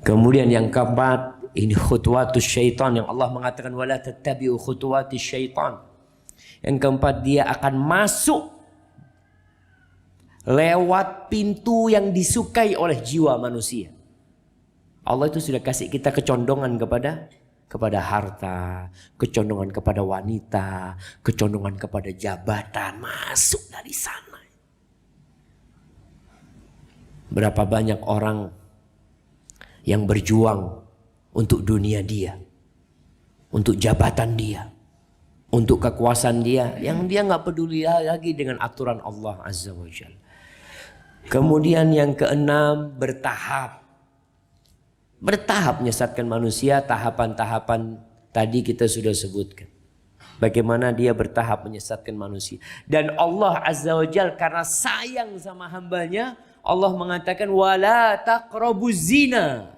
Kemudian yang keempat, ini khutuwatus syaitan yang Allah mengatakan wala tattabi'u khutuwatis syaitan. Yang keempat, dia akan masuk lewat pintu yang disukai oleh jiwa manusia. Allah itu sudah kasih kita kecondongan kepada harta, kecondongan kepada wanita, kecondongan kepada jabatan, masuk dari sana. Berapa banyak orang yang berjuang untuk dunia dia, untuk jabatan dia, untuk kekuasaan dia, yang dia nggak peduli lagi dengan aturan Allah Azza wa Jalla. Kemudian yang keenam, bertahap menyesatkan manusia. Tahapan-tahapan tadi kita sudah sebutkan. Bagaimana dia bertahap menyesatkan manusia. Dan Allah Azza wa Jalla karena sayang sama hambanya, Allah mengatakan wala taqrabuz zina.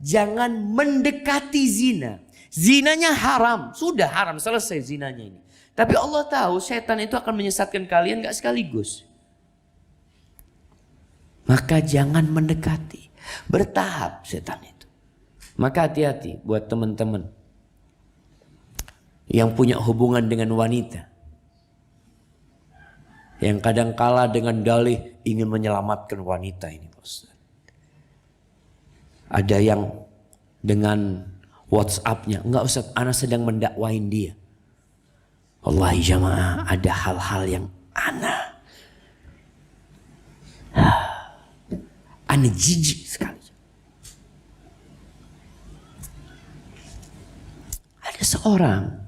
Jangan mendekati zina. Zinanya haram, sudah haram, selesai zinanya ini. Tapi Allah tahu setan itu akan menyesatkan kalian gak sekaligus. Maka jangan mendekati, bertahap setan itu. Maka hati-hati buat teman-teman yang punya hubungan dengan wanita, yang kadang kala dengan dalih ingin menyelamatkan wanita ini, Ustaz. Ada yang dengan WhatsApp-nya, enggak Ustaz, ana sedang mendakwain dia. Wallahi jamaah, ada hal-hal yang ana jijik sekali. Ada seorang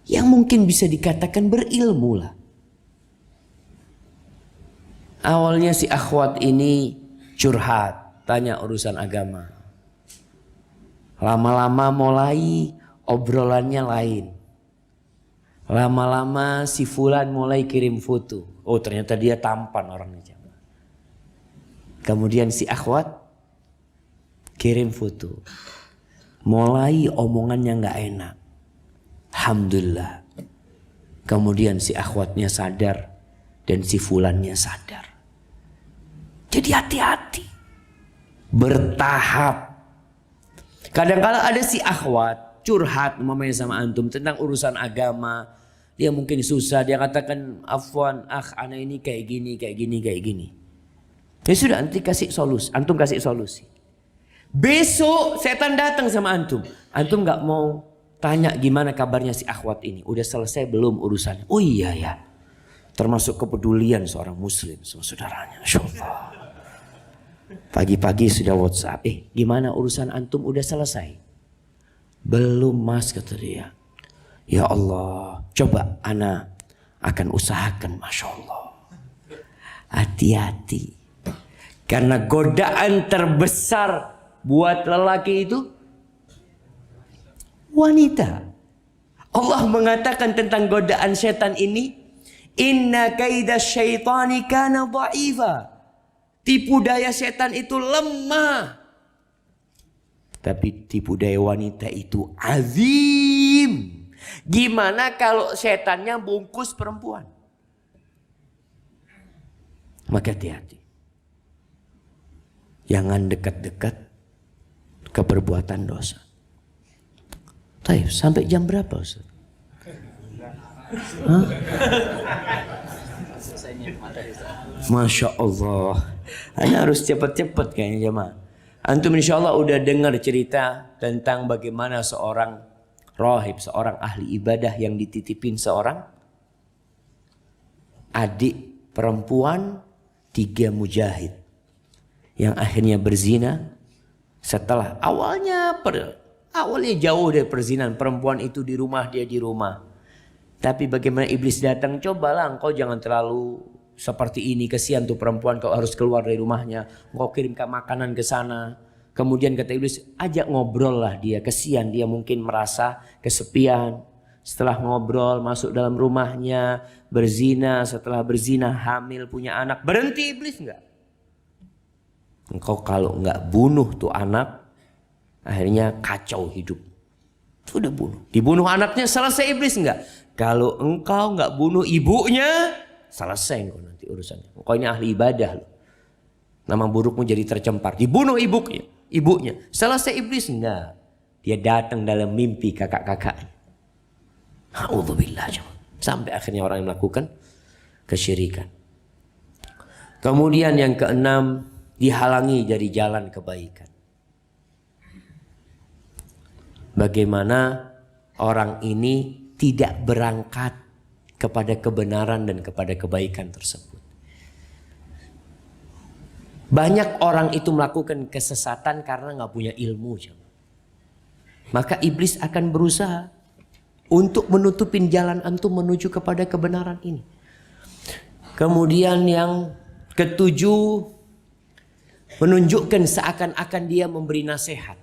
yang mungkin bisa dikatakan berilmu lah. Awalnya si akhwat ini curhat, tanya urusan agama. Lama-lama mulai obrolannya lain. Lama-lama si fulan mulai kirim foto. Oh ternyata dia tampan orangnya. Kemudian si akhwat kirim foto. Mulai omongannya gak enak. Alhamdulillah. Kemudian si akhwatnya sadar. Dan si fulannya sadar. Jadi hati-hati. Bertahap. Kadang-kala ada si akhwat curhat mamanya sama antum tentang urusan agama. Dia mungkin susah. Dia katakan afwan ana ini kayak gini. Ya sudah nanti kasih solusi. Antum kasih solusi. Besok setan datang sama antum. Antum gak mau tanya gimana kabarnya si akhwat ini. Udah selesai belum urusannya? Oh iya ya. Termasuk kepedulian seorang muslim sama saudaranya. Insyaallah. Pagi-pagi sudah WhatsApp. Gimana urusan antum udah selesai? Belum mas, kata dia. Ya Allah. Coba ana akan usahakan. Masya Allah. Hati-hati. Karena godaan terbesar buat lelaki itu wanita. Allah mengatakan tentang godaan setan ini, inna kaida syaitani kana dha'ifa. Tipu daya setan itu lemah. Tapi tipu daya wanita itu azim. Gimana kalau setannya bungkus perempuan? Maka hati-hati. Jangan dekat-dekat ke perbuatan dosa. Taib, sampai jam berapa Ustaz? Masya Allah. Anda harus cepat-cepat kayaknya jemaah. Antum insya Allah udah dengar cerita tentang bagaimana seorang rahib, seorang ahli ibadah yang dititipin seorang adik perempuan 3 mujahid. yang akhirnya berzina setelah awalnya jauh dari perzinahan, perempuan itu di rumah, dia di rumah. Tapi bagaimana iblis datang, cobalah engkau jangan terlalu seperti ini, kesian tuh perempuan kau harus keluar dari rumahnya, engkau kirimkan makanan ke sana. Kemudian kata iblis, ajak ngobrol lah dia, kesian dia mungkin merasa kesepian. Setelah ngobrol masuk dalam rumahnya, berzina, setelah berzina hamil punya anak. Berhenti iblis enggak? Engkau kalau enggak bunuh tuh anak, akhirnya kacau hidup. Sudah bunuh. Dibunuh anaknya, selesai iblis enggak? Kalau engkau enggak bunuh ibunya, selesai engkau nanti urusannya. Engkau ini ahli ibadah loh. Nama burukmu jadi tercempar. Dibunuh ibunya. Selesai iblis enggak? Dia datang dalam mimpi kakak-kakaknya. A'udzubillah. Sampai akhirnya orang yang melakukan kesyirikan. Kemudian yang keenam, dihalangi dari jalan kebaikan. Bagaimana orang ini tidak berangkat kepada kebenaran dan kepada kebaikan tersebut. Banyak orang itu melakukan kesesatan karena nggak punya ilmu. Maka iblis akan berusaha untuk menutupin jalan antum menuju kepada kebenaran ini. Kemudian yang ketujuh, menunjukkan seakan-akan dia memberi nasihat.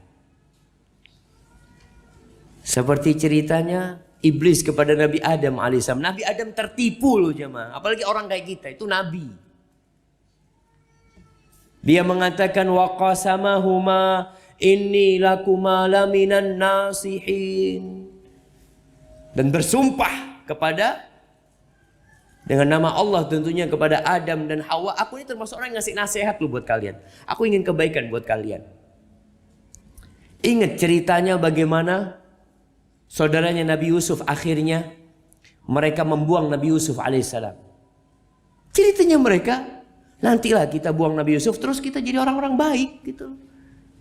Seperti ceritanya iblis kepada Nabi Adam alaihissalam. Nabi Adam tertipu loh jemaah. Apalagi orang kayak kita, itu Nabi. Dia mengatakan wa qasamahuma inni lakuma laminan nasihin. Dan bersumpah kepada dengan nama Allah tentunya kepada Adam dan Hawa, aku ini termasuk orang yang ngasih nasihat loh buat kalian. Aku ingin kebaikan buat kalian. Ingat ceritanya bagaimana saudaranya Nabi Yusuf akhirnya mereka membuang Nabi Yusuf alaihissalam. Ceritanya mereka, nantilah kita buang Nabi Yusuf terus kita jadi orang-orang baik gitu.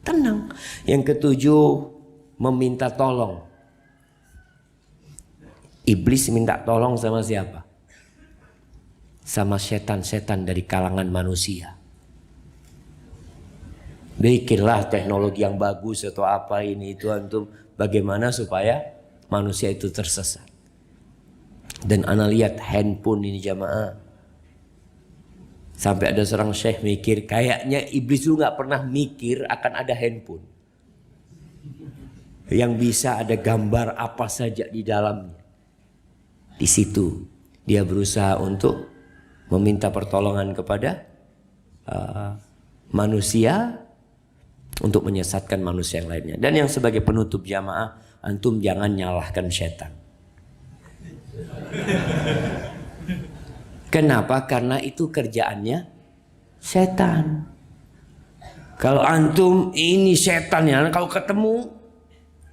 Tenang. Yang ketujuh, meminta tolong. Iblis minta tolong sama siapa? Sama setan-setan dari kalangan manusia. Bikinlah teknologi yang bagus atau apa ini itu antum. Bagaimana supaya manusia itu tersesat. Dan ana lihat handphone ini jamaah. Sampai ada seorang syekh mikir, kayaknya iblis itu gak pernah mikir akan ada handphone. Yang bisa ada gambar apa saja di dalamnya. Di situ dia berusaha untuk meminta pertolongan kepada manusia untuk menyesatkan manusia yang lainnya. Dan yang sebagai penutup jamaah, antum jangan nyalahkan setan. Kenapa? Karena itu kerjaannya setan. Kalau antum ini setan ya, kalau ketemu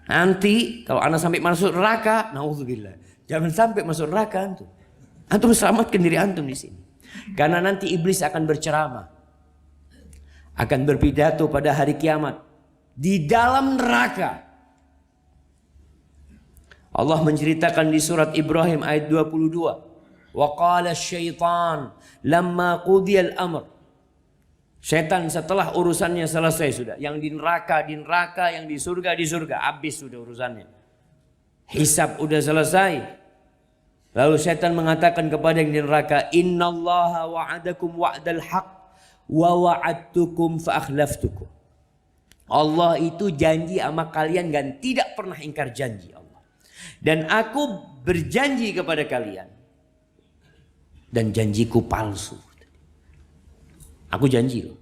nanti kalau anak sampai masuk neraka, naudzubillah. Jangan sampai masuk neraka antum. Antum selamatkan diri antum di sini. Karena nanti iblis akan berceramah. Akan berpidato pada hari kiamat. Di dalam neraka. Allah menceritakan di surat Ibrahim ayat 22. Wa qala syaitan lamma qudiyal amr. Setan setelah urusannya selesai sudah. Yang di neraka, yang di surga, habis sudah urusannya. Hisab udah selesai. Lalu setan mengatakan kepada yang di neraka, innallaha wa'adakum wa'dal haq wa wa'adtukum fa akhlaftukum. Allah itu janji sama kalian dan tidak pernah ingkar janji Allah. Dan aku berjanji kepada kalian. Dan janjiku palsu. Aku janji loh.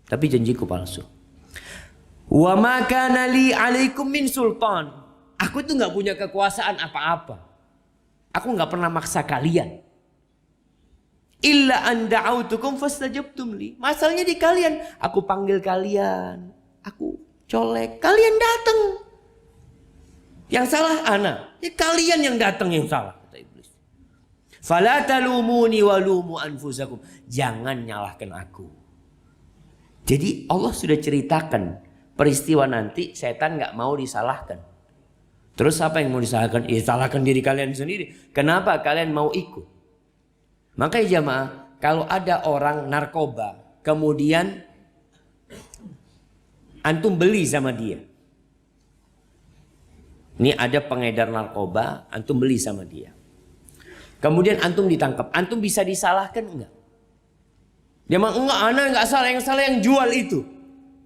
Tapi janjiku palsu. Wa ma kana li 'alaikum min sultan. Aku itu enggak punya kekuasaan apa-apa. Aku enggak pernah maksa kalian. Illa an da'autukum fastajabtum li. Masalahnya di kalian. Aku panggil kalian. Aku colek. Kalian datang. Yang salah ana. Ya kalian yang datang yang salah. Kata iblis. Fala talumuni walumu anfusakum. Jangan nyalahkan aku. Jadi Allah sudah ceritakan. Peristiwa nanti setan enggak mau disalahkan. Terus apa yang mau disalahkan? Ya salahkan diri kalian sendiri. Kenapa kalian mau ikut? Makanya jamaah, kalau ada orang narkoba, kemudian Antum beli sama dia. Ini ada pengedar narkoba, antum beli sama dia. Kemudian antum ditangkap. Antum bisa disalahkan enggak? Dia bilang, enggak, ana enggak salah. Yang salah yang jual itu.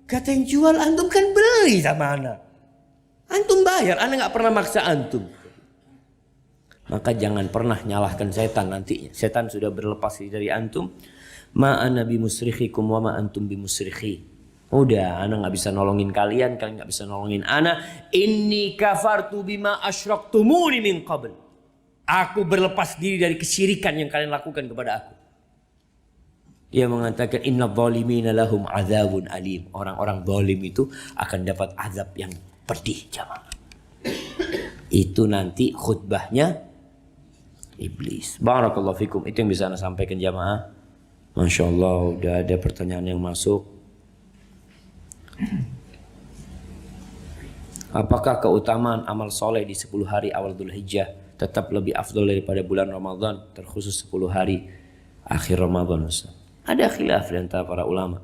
Kata yang jual, antum kan beli sama ana. Antum bayar, ana enggak pernah maksa antum. Maka jangan pernah nyalahkan setan nantinya. Setan sudah berlepas dari antum. Ma ana bimusrikhikum wa ma antum bimusrikhi. Udah, ana nggak bisa nolongin kalian, kalian nggak bisa nolongin ana. Inni kafartu bima asyraktumuni min qabl. Aku berlepas diri dari kesyirikan yang kalian lakukan kepada aku. Dia mengatakan inna zalimina lahum azabun alim. Orang-orang zalim itu akan dapat azab yang pedih, jamaah. Itu nanti khutbahnya iblis. Barakallahu fikum. Itu yang bisa ana sampaikan, jamaah. Masya Allah, udah ada pertanyaan yang masuk. Apakah keutamaan amal soleh di 10 hari awal Dzulhijjah tetap lebih afdal daripada bulan Ramadan, terkhusus 10 hari akhir Ramadan? Ada khilaf di antara para ulama.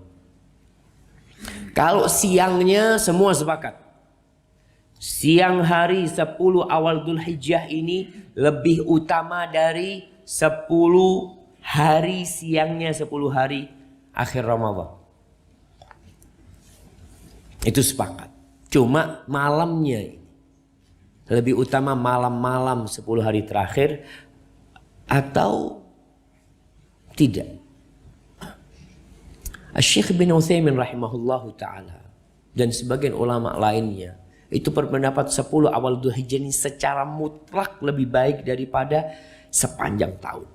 Kalau siangnya semua sepakat, siang hari 10 awal Dzulhijjah ini lebih utama dari 10 hari siangnya 10 hari akhir Ramadan. Itu sepakat. Cuma malamnya lebih utama malam-malam 10 hari terakhir atau tidak. Syekh bin Utsaimin rahimahullahu ta'ala dan sebagian ulama lainnya itu berpendapat 10 awal Dzulhijjah ini secara mutlak lebih baik daripada sepanjang tahun.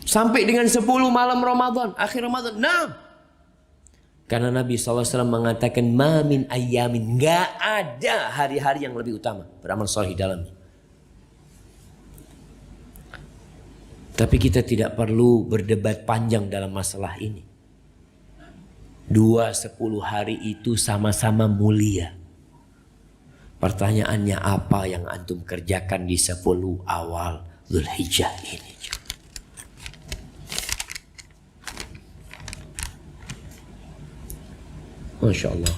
Sampai dengan 10 malam Ramadan, akhir Ramadan. Nah, karena Nabi SAW mengatakan ma min ayyamin, gak ada hari-hari yang lebih utama beramal soleh dalamnya. Tapi kita tidak perlu berdebat panjang dalam masalah ini. 10 hari itu sama-sama mulia. Pertanyaannya apa yang antum kerjakan di 10 awal Dzulhijjah ini? Masya Allah.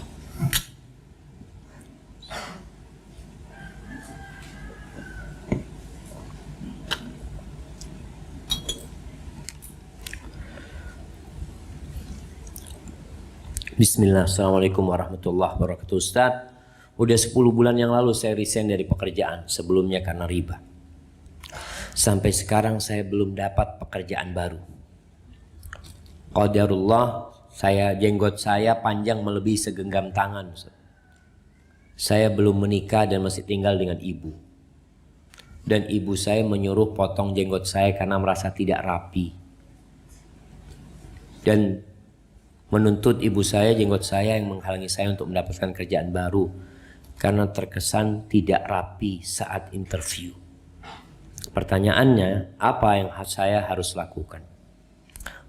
Bismillah, assalamualaikum warahmatullahi wabarakatuh. Ustaz, udah 10 bulan yang lalu saya resign dari pekerjaan sebelumnya karena riba. Sampai sekarang saya belum dapat pekerjaan baru. Qadarullah, jenggot saya panjang melebihi segenggam tangan. Saya belum menikah dan masih tinggal dengan ibu. Dan ibu saya menyuruh potong jenggot saya karena merasa tidak rapi. Dan menuntut ibu saya jenggot saya yang menghalangi saya untuk mendapatkan kerjaan baru karena terkesan tidak rapi saat interview. Pertanyaannya, apa yang saya harus lakukan?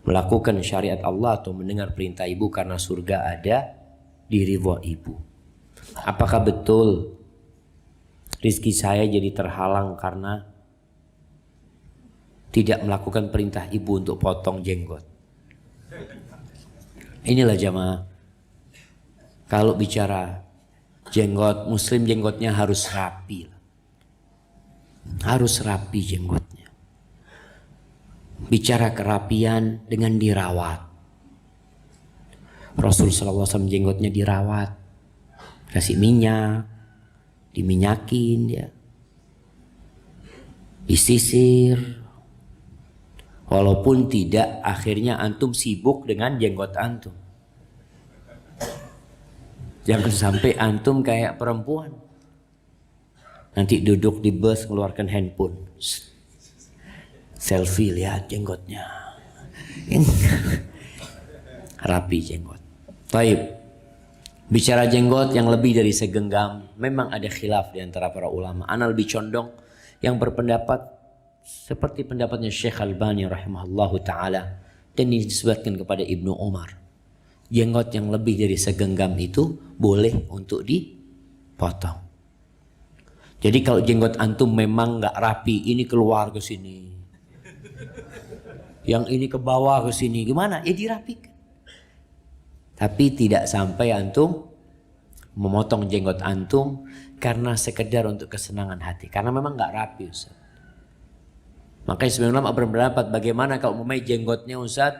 Melakukan syariat Allah atau mendengar perintah ibu karena surga ada di ridha ibu? Apakah betul rizki saya jadi terhalang karena tidak melakukan perintah ibu untuk potong jenggot? Inilah jamaah, kalau bicara jenggot, muslim jenggotnya harus rapi. Harus rapi jenggotnya. Bicara kerapian dengan dirawat. Rasulullah SAW jenggotnya dirawat, kasih minyak, diminyakin ya, disisir. Walaupun tidak, akhirnya antum sibuk dengan jenggot antum. Jangan sampai antum kayak perempuan. Nanti duduk di bus mengeluarkan handphone. Selfie, lihat jenggotnya. Rapi jenggot. Baik. Bicara jenggot yang lebih dari segenggam, memang ada khilaf di antara para ulama. Ana lebih condong yang berpendapat seperti pendapatnya Syekh Albani rahimahullahu ta'ala, dan disebutkan kepada Ibnu Umar. Jenggot yang lebih dari segenggam itu boleh untuk dipotong. Jadi kalau jenggot antum memang gak rapi, ini keluar ke sini, yang ini ke bawah ke sini, gimana? Ya dirapikan. Tapi tidak sampai antum memotong jenggot antum karena sekedar untuk kesenangan hati. Karena memang nggak rapi Ustaz. Makanya sebenarnya ulama berpendapat bagaimana kalau memang jenggotnya Ustaz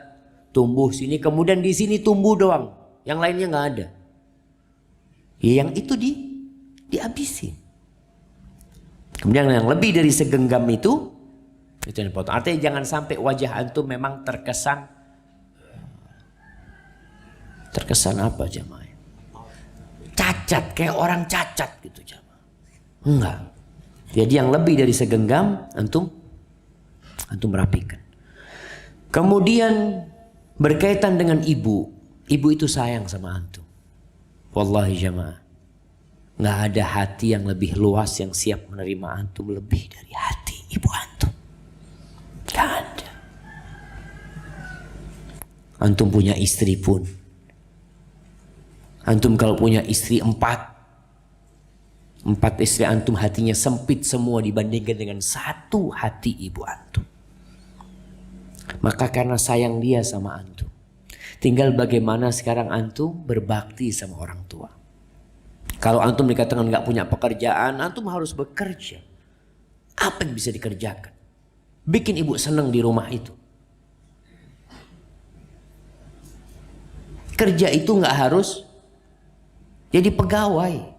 tumbuh sini kemudian di sini tumbuh doang, yang lainnya nggak ada. Ya, yang itu dihabisin. Kemudian yang lebih dari segenggam itu yang dipotong. Artinya jangan sampai wajah antum memang terkesan apa jamaah? Cacat, kayak orang cacat gitu jamaah. Enggak. Jadi yang lebih dari segenggam antum rapikan. Kemudian berkaitan dengan ibu itu sayang sama antum. Wallahi jamaah, nggak ada hati yang lebih luas yang siap menerima antum lebih dari hati ibu antum. Nggak ada. Antum punya istri pun, antum kalau punya istri 4 istri antum hatinya sempit semua dibandingkan dengan 1 hati ibu antum. Maka karena sayang dia sama antum, tinggal bagaimana sekarang antum berbakti sama orang tua. Kalau antum dikatakan nggak punya pekerjaan, antum harus bekerja. Apa yang bisa dikerjakan? Bikin ibu senang di rumah itu. Kerja itu nggak harus jadi pegawai.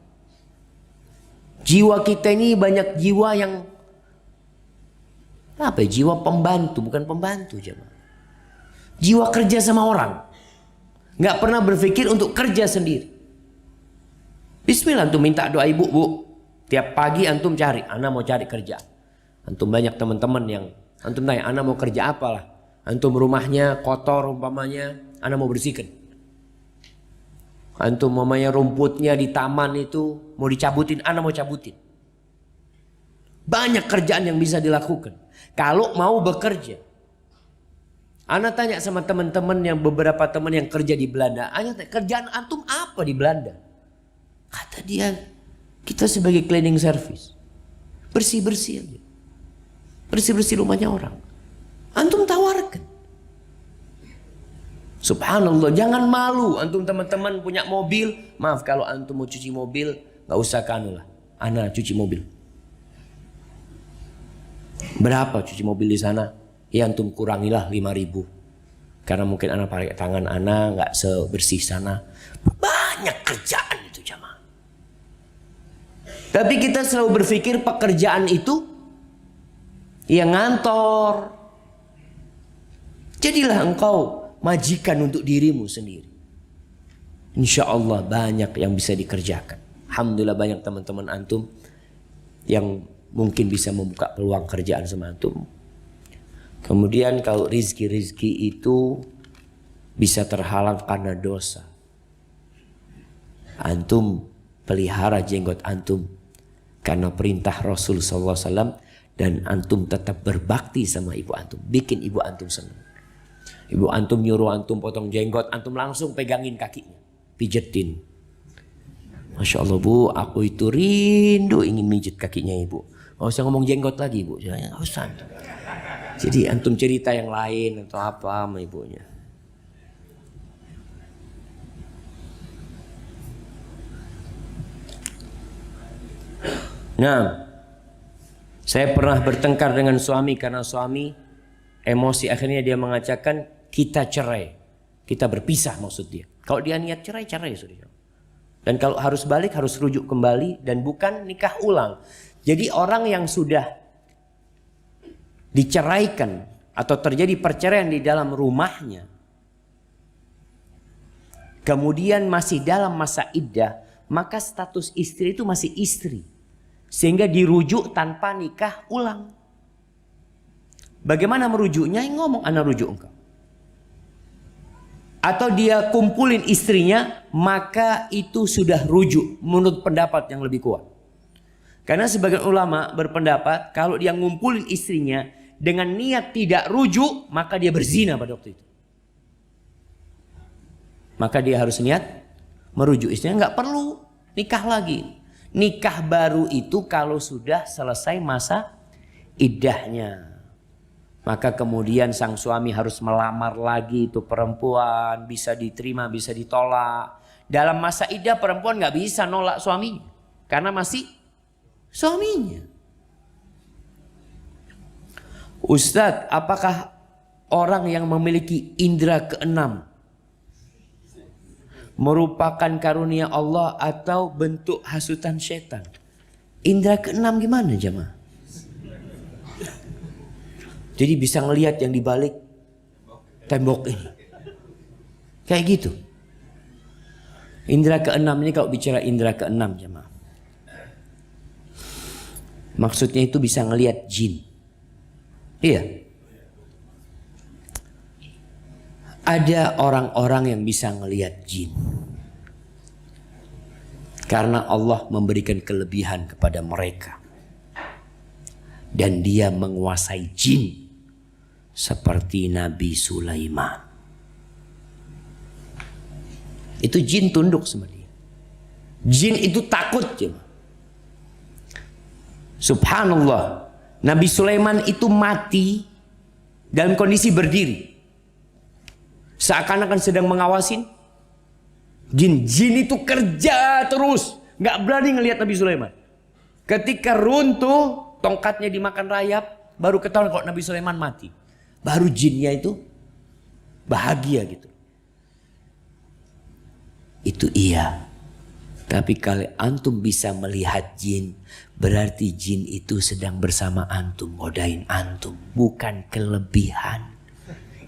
Jiwa kita ini banyak jiwa yang jiwa pembantu, bukan pembantu jemaah. Jiwa kerja sama orang. Nggak pernah berpikir untuk kerja sendiri. Bismillah antum minta doa ibu, bu. Tiap pagi antum cari, ana mau cari kerja. Antum banyak teman-teman yang antum tanya, ana mau kerja apalah. Antum rumahnya kotor umpamanya, ana mau bersihkan. Antum umpamanya rumputnya di taman itu mau dicabutin, ana mau cabutin. Banyak kerjaan yang bisa dilakukan kalau mau bekerja. Ana tanya sama teman-teman yang beberapa teman yang kerja di Belanda, ana tanya, kerjaan antum apa di Belanda? Kata dia, kita sebagai cleaning service, bersih-bersih aja, bersih-bersih rumahnya orang. Antum tawarkan. Subhanallah, jangan malu. Antum teman-teman punya mobil, maaf kalau antum mau cuci mobil, nggak usah lah, ana cuci mobil. Berapa cuci mobil di sana? Ya antum kurangilah 5.000. Karena mungkin ana pakai tangan ana nggak sebersih sana. Banyak kerjaan itu jamaah. Tapi kita selalu berpikir pekerjaan itu ya ngantor. Jadilah engkau majikan untuk dirimu sendiri. Insya Allah banyak yang bisa dikerjakan. Alhamdulillah banyak teman-teman antum yang mungkin bisa membuka peluang kerjaan sama antum. Kemudian kalau rizki itu bisa terhalang karena dosa, antum pelihara jenggot antum karena perintah Rasul SAW, dan antum tetap berbakti sama ibu antum, bikin ibu antum senang. Ibu antum nyuruh antum potong jenggot, antum langsung pegangin kakinya, pijetin. Masya Allah bu, aku itu rindu ingin mijet kakinya ibu. Gak usah ngomong jenggot lagi bu, gak usah. Jadi antum cerita yang lain atau apa sama ibunya. Nah, saya pernah bertengkar dengan suami karena suami emosi, akhirnya dia mengatakan kita cerai, kita berpisah maksud dia. Kalau dia niat cerai, cerai sudah. Dan kalau harus balik, harus rujuk kembali dan bukan nikah ulang. Jadi orang yang sudah diceraikan atau terjadi perceraian di dalam rumahnya, kemudian masih dalam masa iddah, maka status istri itu masih istri. Sehingga dirujuk tanpa nikah ulang. Bagaimana merujuknya? Ngomong ana rujuk engkau. Atau dia kumpulin istrinya, maka itu sudah rujuk menurut pendapat yang lebih kuat. Karena sebagian ulama berpendapat kalau dia ngumpulin istrinya dengan niat tidak rujuk, maka dia berzina pada waktu itu. Maka dia harus niat merujuk istrinya, nggak perlu nikah lagi. Nikah baru itu kalau sudah selesai masa iddahnya. Maka kemudian sang suami harus melamar lagi itu perempuan, bisa diterima, bisa ditolak. Dalam masa iddah perempuan nggak bisa nolak suaminya, karena masih suaminya. Ustadz, apakah orang yang memiliki indera keenam merupakan karunia Allah atau bentuk hasutan setan? Indera keenam gimana jemaah? Jadi bisa ngelihat yang dibalik tembok ini. Kayak gitu. Indera keenam ini, kalau bicara indera keenam jemaah, maksudnya itu bisa ngelihat jin. Iya. Ada orang-orang yang bisa ngelihat jin. Karena Allah memberikan kelebihan kepada mereka. Dan dia menguasai jin. Seperti Nabi Sulaiman. Itu jin tunduk sama dia. Jin itu takut. Subhanallah. Nabi Sulaiman itu mati dalam kondisi berdiri. Seakan-akan sedang mengawasin jin. Jin itu kerja terus. Gak berani ngelihat Nabi Sulaiman. Ketika runtuh, tongkatnya dimakan rayap, baru ketahuan kalau Nabi Sulaiman mati. Baru jinnya itu bahagia gitu. Itu iya. Tapi kalau antum bisa melihat jin, berarti jin itu sedang bersama antum, ngodain antum. Bukan kelebihan.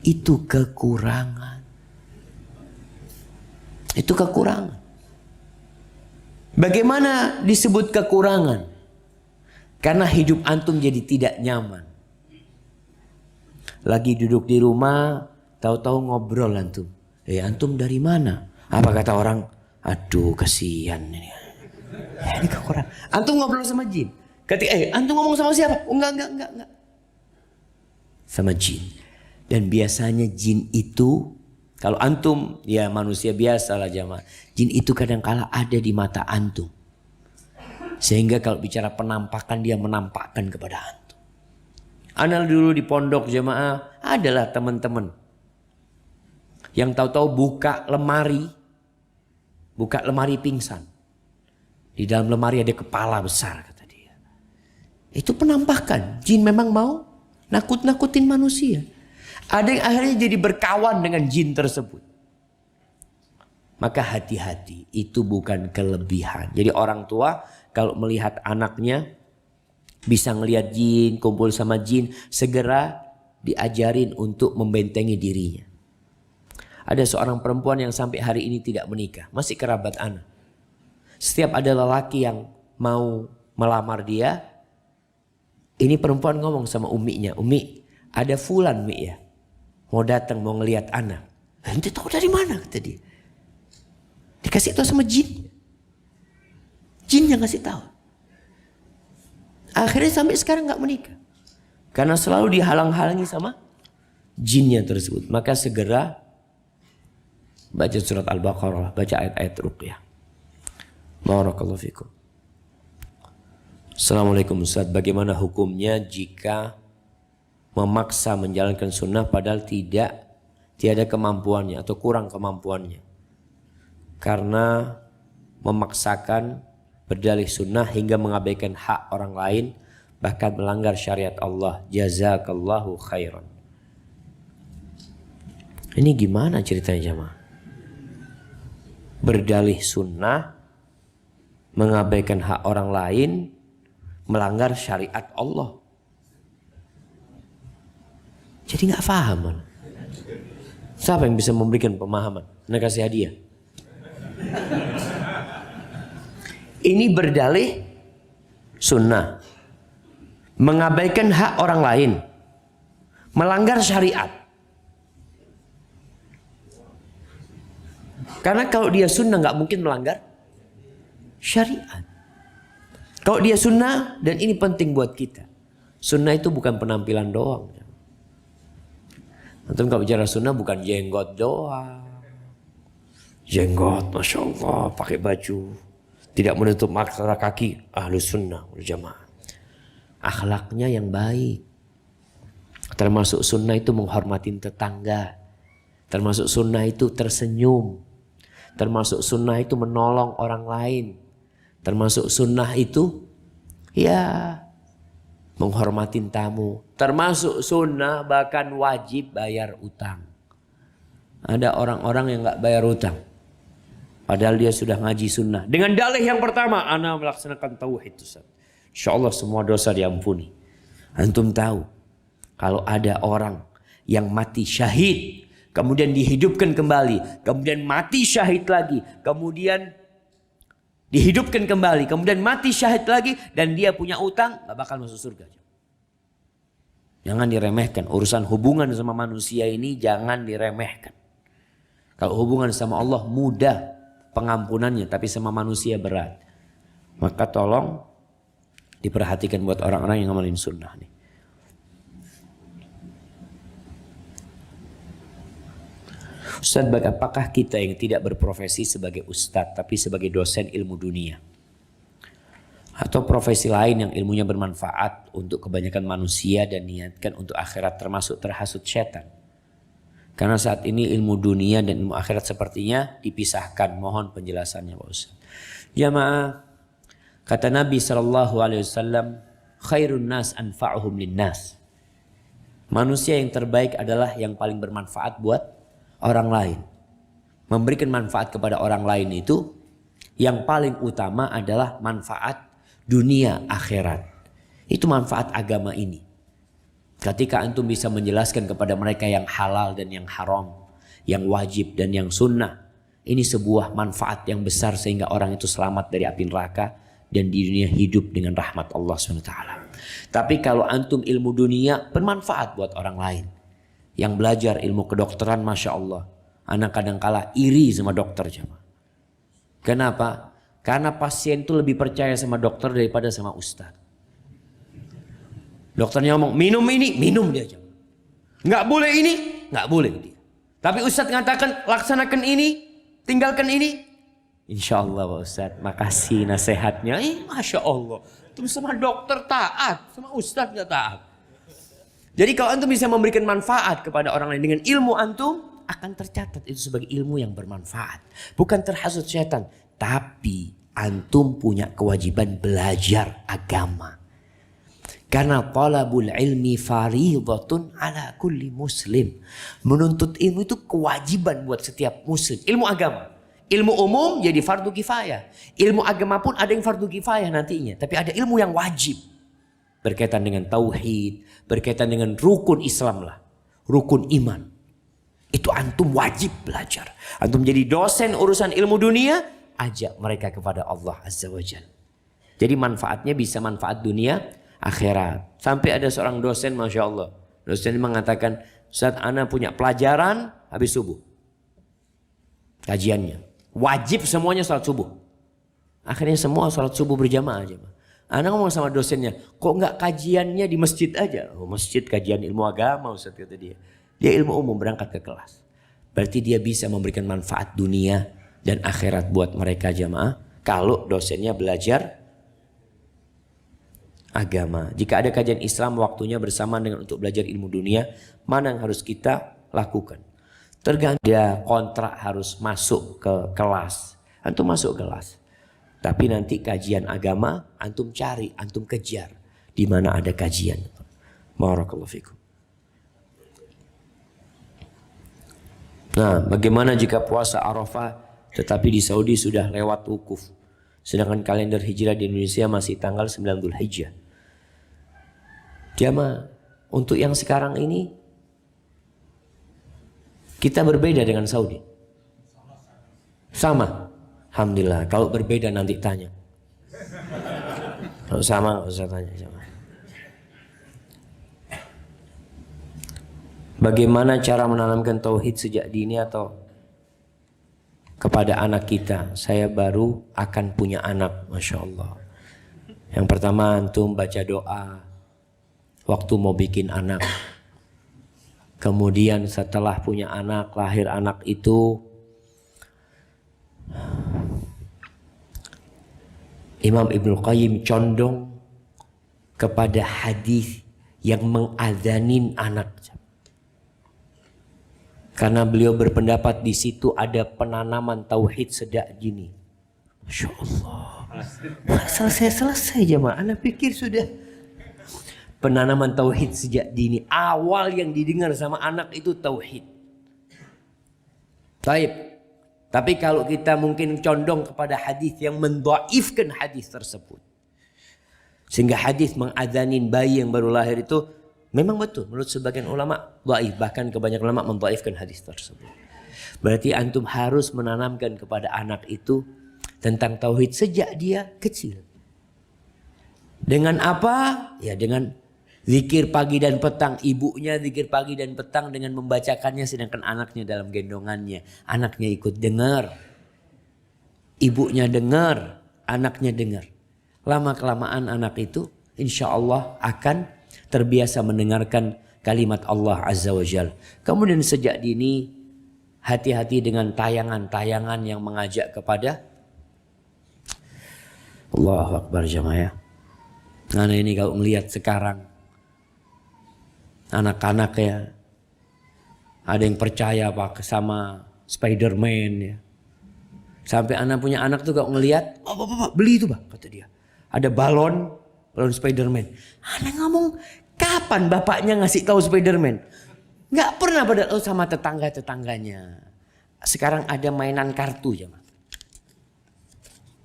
Itu kekurangan. Itu kekurangan. Bagaimana disebut kekurangan? Karena hidup antum jadi tidak nyaman. Lagi duduk di rumah, tahu-tahu ngobrol antum. Antum dari mana? Apa kata orang? Aduh, kasihan ini. Ini kekurangan. Antum ngobrol sama jin. Ketika antum ngomong sama siapa? Oh, enggak. Sama jin. Dan biasanya jin itu, kalau antum ya manusia biasa lah jamaah. Jin itu kadang-kala ada di mata antum. Sehingga kalau bicara penampakan, dia menampakkan kepada antum. Ana dulu di pondok jemaah, adalah teman-teman yang tahu-tahu buka lemari pingsan. Di dalam lemari ada kepala besar, kata dia. Itu penampakan. Jin memang mau nakut-nakutin manusia. Ada yang akhirnya jadi berkawan dengan jin tersebut. Maka hati-hati, itu bukan kelebihan. Jadi orang tua kalau melihat anaknya bisa ngelihat jin, kumpul sama jin, segera diajarin untuk membentengi dirinya. Ada seorang perempuan yang sampai hari ini tidak menikah, masih kerabat anak. Setiap ada lelaki yang mau melamar dia, ini perempuan ngomong sama uminya, Umi, ada fulan Mi ya, mau datang mau ngelihat anak. Ente tahu dari mana, kata dia. Dikasih tahu sama jin. Jin yang kasih tahu. Akhirnya sampai sekarang gak menikah. Karena selalu dihalang-halangi sama jinnya tersebut. Maka segera baca surat Al-Baqarah, baca ayat-ayat ruqyah. Barakallahu fikum. Assalamualaikum Ustaz, bagaimana hukumnya jika memaksa menjalankan sunnah padahal tiada kemampuannya atau kurang kemampuannya? Karena memaksakan berdalih sunnah hingga mengabaikan hak orang lain, bahkan melanggar syariat Allah. Jazakallahu khairan. Ini gimana ceritanya jamaah? Berdalih sunnah, mengabaikan hak orang lain, melanggar syariat Allah. Jadi gak paham. Siapa yang bisa memberikan pemahaman? Nah, kasih hadiah. Ini berdalih sunnah, mengabaikan hak orang lain, melanggar syariat. Karena kalau dia sunnah gak mungkin melanggar syariat. Kalau dia sunnah, dan ini penting buat kita, sunnah itu bukan penampilan doang. Antum kalau bicara sunnah bukan jenggot doang. Jenggot, Masya Allah, pakai baju, tidak menutup mata kaki, ahlu sunnah wal jamaah. Akhlaknya yang baik. Termasuk sunnah itu menghormatin tetangga. Termasuk sunnah itu tersenyum. Termasuk sunnah itu menolong orang lain. Termasuk sunnah itu ya menghormatin tamu. Termasuk sunnah bahkan wajib bayar utang. Ada orang-orang yang gak bayar utang. Padahal dia sudah ngaji sunnah. Dengan dalih yang pertama, ana melaksanakan tauhid. Insya Allah semua dosa diampuni. Antum tahu kalau ada orang yang mati syahid, kemudian dihidupkan kembali, kemudian mati syahid lagi, kemudian dihidupkan kembali, kemudian mati syahid lagi, dan dia punya utang, gak bakal masuk surga. Jangan diremehkan. Urusan hubungan sama manusia ini jangan diremehkan. Kalau hubungan sama Allah mudah pengampunannya, tapi sama manusia berat. Maka tolong diperhatikan buat orang-orang yang ngamalin sunnah nih. Ustaz, apakah kita yang tidak berprofesi sebagai ustadz tapi sebagai dosen ilmu dunia, atau profesi lain yang ilmunya bermanfaat untuk kebanyakan manusia dan niatkan untuk akhirat, termasuk terhasut setan? Karena saat ini ilmu dunia dan ilmu akhirat sepertinya dipisahkan. Mohon penjelasannya Pak Ustaz. Jamaah, kata Nabi SAW, khairun nas anfa'uhum linnas. Manusia yang terbaik adalah yang paling bermanfaat buat orang lain. Memberikan manfaat kepada orang lain itu yang paling utama adalah manfaat dunia akhirat. Itu manfaat agama ini. Ketika antum bisa menjelaskan kepada mereka yang halal dan yang haram, yang wajib dan yang sunnah, ini sebuah manfaat yang besar sehingga orang itu selamat dari api neraka dan di dunia hidup dengan rahmat Allah SWT. Tapi kalau antum ilmu dunia bermanfaat buat orang lain, yang belajar ilmu kedokteran, Masya Allah, anak kadang-kala iri sama dokter. Kenapa? Karena pasien itu lebih percaya sama dokter daripada sama ustadz. Dokternya ngomong minum ini, minum dia aja. Nggak boleh ini, nggak boleh dia. Tapi ustadz mengatakan laksanakan ini, tinggalkan ini. Insya Allah Pak Ustadz, makasih nasihatnya. Masya Allah, itu sama dokter taat, sama ustadz nggak taat. Jadi kalau antum bisa memberikan manfaat kepada orang lain dengan ilmu antum, akan tercatat itu sebagai ilmu yang bermanfaat. Bukan terhasut setan, tapi antum punya kewajiban belajar agama. Karena talabul ilmi fariidatun ala kulli muslim. Menuntut ilmu itu kewajiban buat setiap muslim. Ilmu agama. Ilmu umum jadi fardu kifayah. Ilmu agama pun ada yang fardu kifayah nantinya. Tapi ada ilmu yang wajib. Berkaitan dengan tauhid. Berkaitan dengan rukun Islam lah. Rukun iman. Itu antum wajib belajar. Antum jadi dosen urusan ilmu dunia. Ajak mereka kepada Allah Azza wa Jalla. Jadi manfaatnya bisa manfaat dunia akhirat. Sampai ada seorang dosen, Masya Allah. Dosen mengatakan, Ustaz, ana punya pelajaran habis subuh. Kajiannya. Wajib semuanya salat subuh. Akhirnya semua salat subuh berjamaah aja. Ana ngomong sama dosennya, kok nggak kajiannya di masjid aja? Oh, masjid kajian ilmu agama Ustaz, kata dia. Dia ilmu umum berangkat ke kelas. Berarti dia bisa memberikan manfaat dunia dan akhirat buat mereka jamaah. Kalau dosennya belajar agama. Jika ada kajian Islam waktunya bersamaan dengan untuk belajar ilmu dunia, mana yang harus kita lakukan? Tergantung dia kontrak harus masuk ke kelas. Antum masuk kelas. Tapi nanti kajian agama antum cari, antum kejar di mana ada kajian. Barakallahu fikum. Nah, bagaimana jika puasa Arafah tetapi di Saudi sudah lewat wukuf, sedangkan kalender hijrah di Indonesia masih tanggal 9 Dzulhijjah? Jamaah, untuk yang sekarang ini kita berbeda dengan Saudi. Sama. Alhamdulillah. Kalau berbeda nanti tanya. Kalau sama nggak usah tanya. Bagaimana cara menanamkan tauhid sejak dini atau kepada anak kita? Saya baru akan punya anak, Masya Allah. Yang pertama antum baca doa waktu mau bikin anak. Kemudian setelah punya anak, lahir anak itu, Imam Ibnu Qayyim condong kepada hadis yang mengadzanin anak. Karena beliau berpendapat di situ ada penanaman tauhid sejak dini. Masya Allah. Selesai jemaah. Anda pikir sudah penanaman tauhid sejak dini. Awal yang didengar sama anak itu tauhid. Baik. Tapi kalau kita mungkin condong kepada hadis yang mendhaifkan hadis tersebut. Sehingga hadis mengadzanin bayi yang baru lahir itu memang betul menurut sebagian ulama dhaif, bahkan kebanyakan ulama mendhaifkan hadis tersebut. Berarti antum harus menanamkan kepada anak itu tentang tauhid sejak dia kecil. Dengan apa? Ya dengan zikir pagi dan petang. Ibunya zikir pagi dan petang dengan membacakannya, sedangkan anaknya dalam gendongannya. Anaknya ikut dengar. Ibunya dengar, anaknya dengar. Lama-kelamaan anak itu insya Allah akan terbiasa mendengarkan kalimat Allah Azza wa Jal. Kemudian sejak dini hati-hati dengan tayangan-tayangan yang mengajak kepada Allahu Akbar jamaah. Nah ini kalau melihat sekarang anak-anak ya, ada yang percaya pak sama Spiderman ya. Sampai anak punya anak tuh kalau ngelihat, oh bapak beli itu pak kata dia. Ada balon Spiderman. Anak ngomong, kapan bapaknya ngasih tahu Spiderman? Nggak pernah pada tahu sama tetangga-tetangganya. Sekarang ada mainan kartu ya.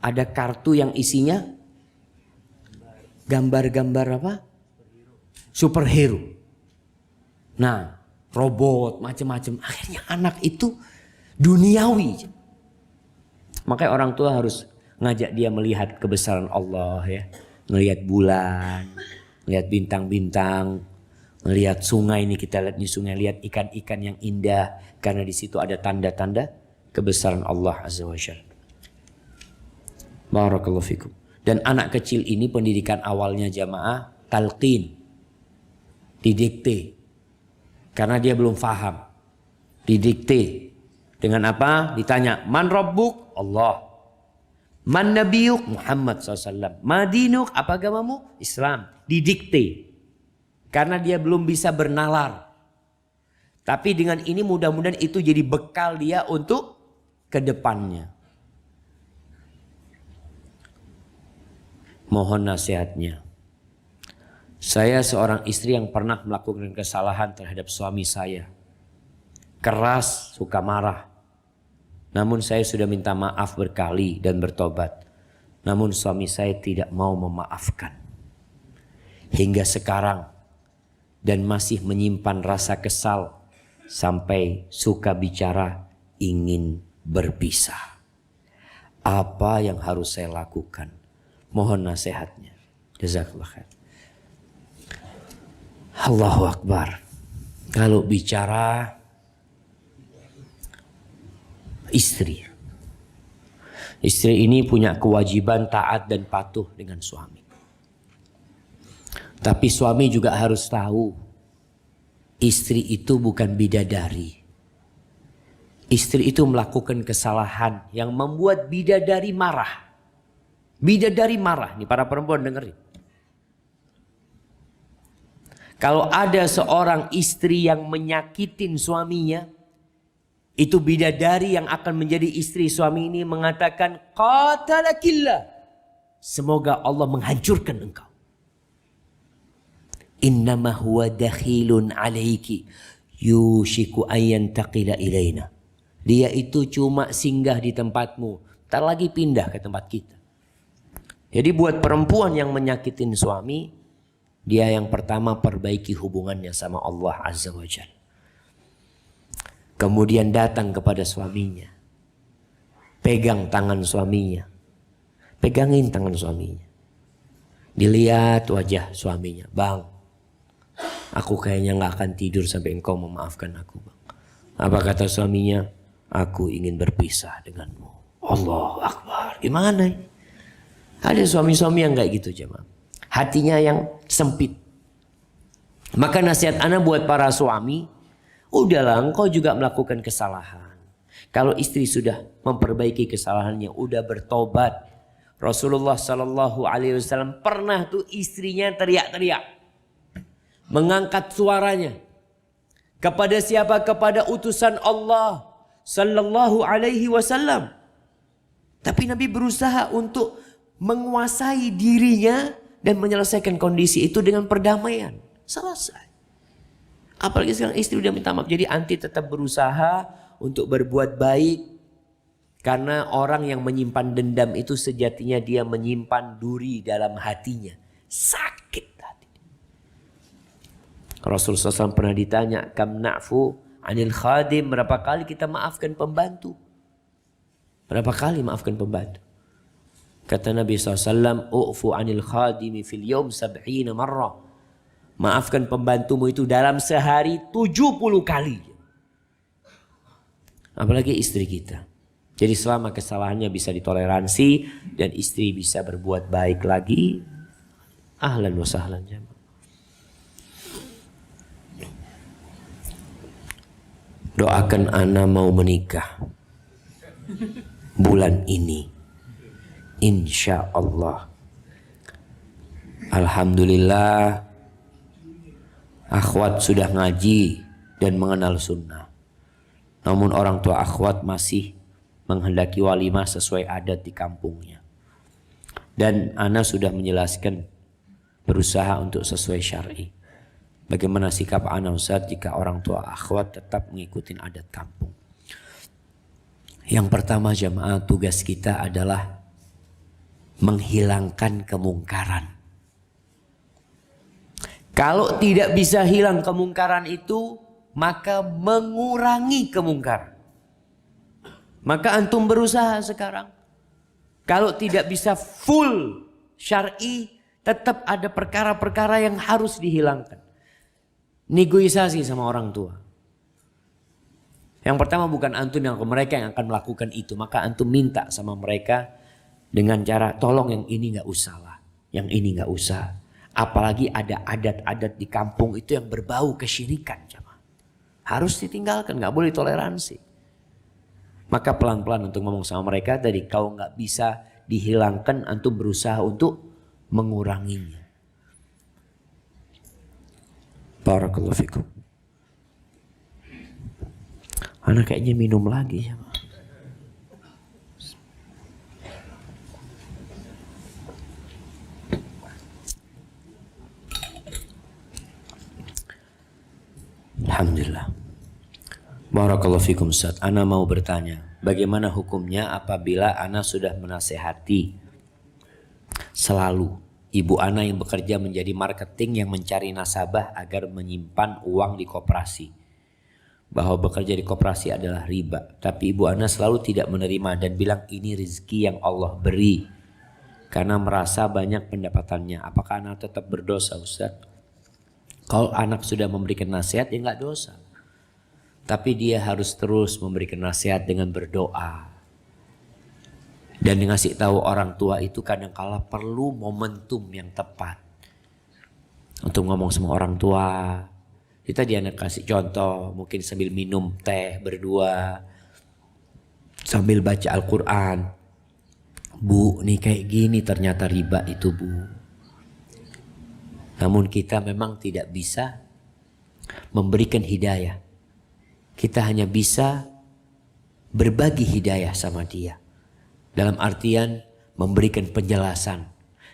Ada kartu yang isinya gambar-gambar apa? Superhero. Nah, robot macam-macam. Akhirnya anak itu duniawi. Makanya orang tua harus ngajak dia melihat kebesaran Allah ya. Ngelihat bulan, lihat bintang-bintang, lihat sungai ini kita lihat di sungai, lihat ikan-ikan yang indah karena di situ ada tanda-tanda kebesaran Allah Azza wa Jalla. Barakallahu fikum. Dan anak kecil ini pendidikan awalnya jamaah talqin, didikte, karena dia belum faham, didikte dengan apa? Ditanya, man rabbuk? Allah. Man nabiyuk? Muhammad SAW. Madinuk? Apa agamamu? Islam. Didikte. Karena dia belum bisa bernalar. Tapi dengan ini mudah-mudahan itu jadi bekal dia untuk kedepannya. Mohon nasihatnya. Saya seorang istri yang pernah melakukan kesalahan terhadap suami saya. Keras, suka marah. Namun saya sudah minta maaf berkali dan bertobat. Namun suami saya tidak mau memaafkan. Hingga sekarang. Dan masih menyimpan rasa kesal. Sampai suka bicara ingin berpisah. Apa yang harus saya lakukan? Mohon nasihatnya. Jazakallah khair. Allahu Akbar. Kalau bicara istri. Istri ini punya kewajiban taat dan patuh dengan suami. Tapi suami juga harus tahu istri itu bukan bidadari. Istri itu melakukan kesalahan yang membuat bidadari marah. Bidadari marah. Nih para perempuan dengerin. Kalau ada seorang istri yang menyakitin suaminya, itu bidadari yang akan menjadi istri suami ini mengatakan, qatalakillah. Semoga Allah menghancurkan engkau. Innama huwa dakhilun alaiki yushiku ayyan taqila ilaina. Dia itu cuma singgah di tempatmu, tak lagi pindah ke tempat kita. Jadi buat perempuan yang menyakitin suami, dia yang pertama perbaiki hubungannya sama Allah Azza wa Jalla. Kemudian datang kepada suaminya. Pegang tangan suaminya. Pegangin tangan suaminya. Dilihat wajah suaminya. Bang, aku kayaknya gak akan tidur sampai engkau memaafkan aku, bang. Apa kata suaminya? Aku ingin berpisah denganmu. Allahu Akbar. Gimana ini? Ada suami-suami yang kayak gitu jemaah. Hatinya yang sempit. Maka nasihat ana buat para suami, udahlah engkau juga melakukan kesalahan. Kalau istri sudah memperbaiki kesalahannya, udah bertobat. Rasulullah SAW pernah tuh istrinya teriak-teriak. mengangkat suaranya. Kepada siapa? Kepada utusan Allah sallallahu alaihi wasallam. Tapi Nabi berusaha untuk menguasai dirinya dan menyelesaikan kondisi itu dengan perdamaian. Selesai. Apalagi sekarang istri udah minta maaf. Jadi anti tetap berusaha untuk berbuat baik. Karena orang yang menyimpan dendam itu sejatinya dia menyimpan duri dalam hatinya. Sakit hati. Rasulullah SAW pernah ditanya, kam na'fu anil khadim, berapa kali kita maafkan pembantu? Berapa kali maafkan pembantu? Kata Nabi SAW, u'fu anil khadimi fil yawm 70 marrah. Maafkan pembantumu itu dalam sehari 70 kali. Apalagi istri kita. Jadi selama kesalahannya bisa ditoleransi dan istri bisa berbuat baik lagi, ahlan wa sahlan jemaah. Doakan ana mau menikah bulan ini, insya Allah. Alhamdulillah, akhwat sudah ngaji dan mengenal sunnah. Namun orang tua akhwat masih menghendaki walimah sesuai adat di kampungnya. Dan ana sudah menjelaskan, berusaha untuk sesuai syar'i. Bagaimana sikap ana Ustaz jika orang tua akhwat tetap mengikuti adat kampung? Yang pertama jemaah, tugas kita adalah menghilangkan kemungkaran. Kalau tidak bisa hilang kemungkaran itu, maka mengurangi kemungkaran. Maka antum berusaha sekarang. Kalau tidak bisa full syar'i, tetap ada perkara-perkara yang harus dihilangkan. Negosiasi sama orang tua. Yang pertama bukan antum, yang mereka yang akan melakukan itu. Maka antum minta sama mereka dengan cara, tolong yang ini gak usah lah. Yang ini gak usah. Apalagi ada adat-adat di kampung itu yang berbau kesyirikan. Harus ditinggalkan, gak boleh toleransi. Maka pelan-pelan untuk ngomong sama mereka tadi, kalau gak bisa dihilangkan, antum berusaha untuk menguranginya. Barakallahu fikum. Anak kayaknya minum lagi ya. Alhamdulillah. Barakallahu fikum Ustaz. Ana mau bertanya, bagaimana hukumnya apabila ana sudah menasehati selalu ibu ana yang bekerja menjadi marketing yang mencari nasabah agar menyimpan uang di koperasi, bahwa bekerja di koperasi adalah riba, tapi ibu ana selalu tidak menerima dan bilang ini rezeki yang Allah beri karena merasa banyak pendapatannya. Apakah anak tetap berdosa Ustaz? Kalau anak sudah memberikan nasihat ya nggak dosa, tapi dia harus terus memberikan nasihat dengan berdoa. Dan ngasih tahu orang tua itu kadang-kala perlu momentum yang tepat untuk ngomong sama orang tua. Kita dia kasih contoh, mungkin sambil minum teh berdua, sambil baca Al-Quran. Bu, nih kayak gini ternyata riba itu bu. Namun kita memang tidak bisa memberikan hidayah. Kita hanya bisa berbagi hidayah sama dia. Dalam artian memberikan penjelasan.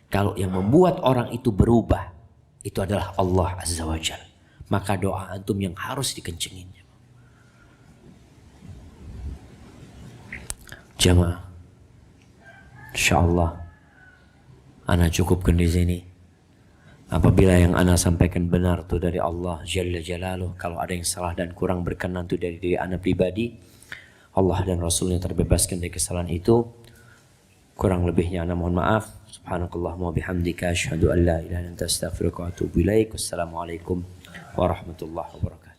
Kalau yang membuat orang itu berubah, itu adalah Allah Azza wa Jalla. Maka doa antum yang harus dikencengin. Jamaah, insyaallah ana cukupkan di sini. Apabila yang ana sampaikan benar itu dari Allah Jalla Jalaluh, kalau ada yang salah dan kurang berkenan itu dari diri ana pribadi, Allah dan Rasulnya terbebaskan dari kesalahan itu. Kurang lebihnya ana mohon maaf. Subhanakallahumma bihamdika asyhadu an la ilaha illa anta astaghfiruka wa atubu ilaik. Wassalamualaikum warahmatullahi wabarakatuh.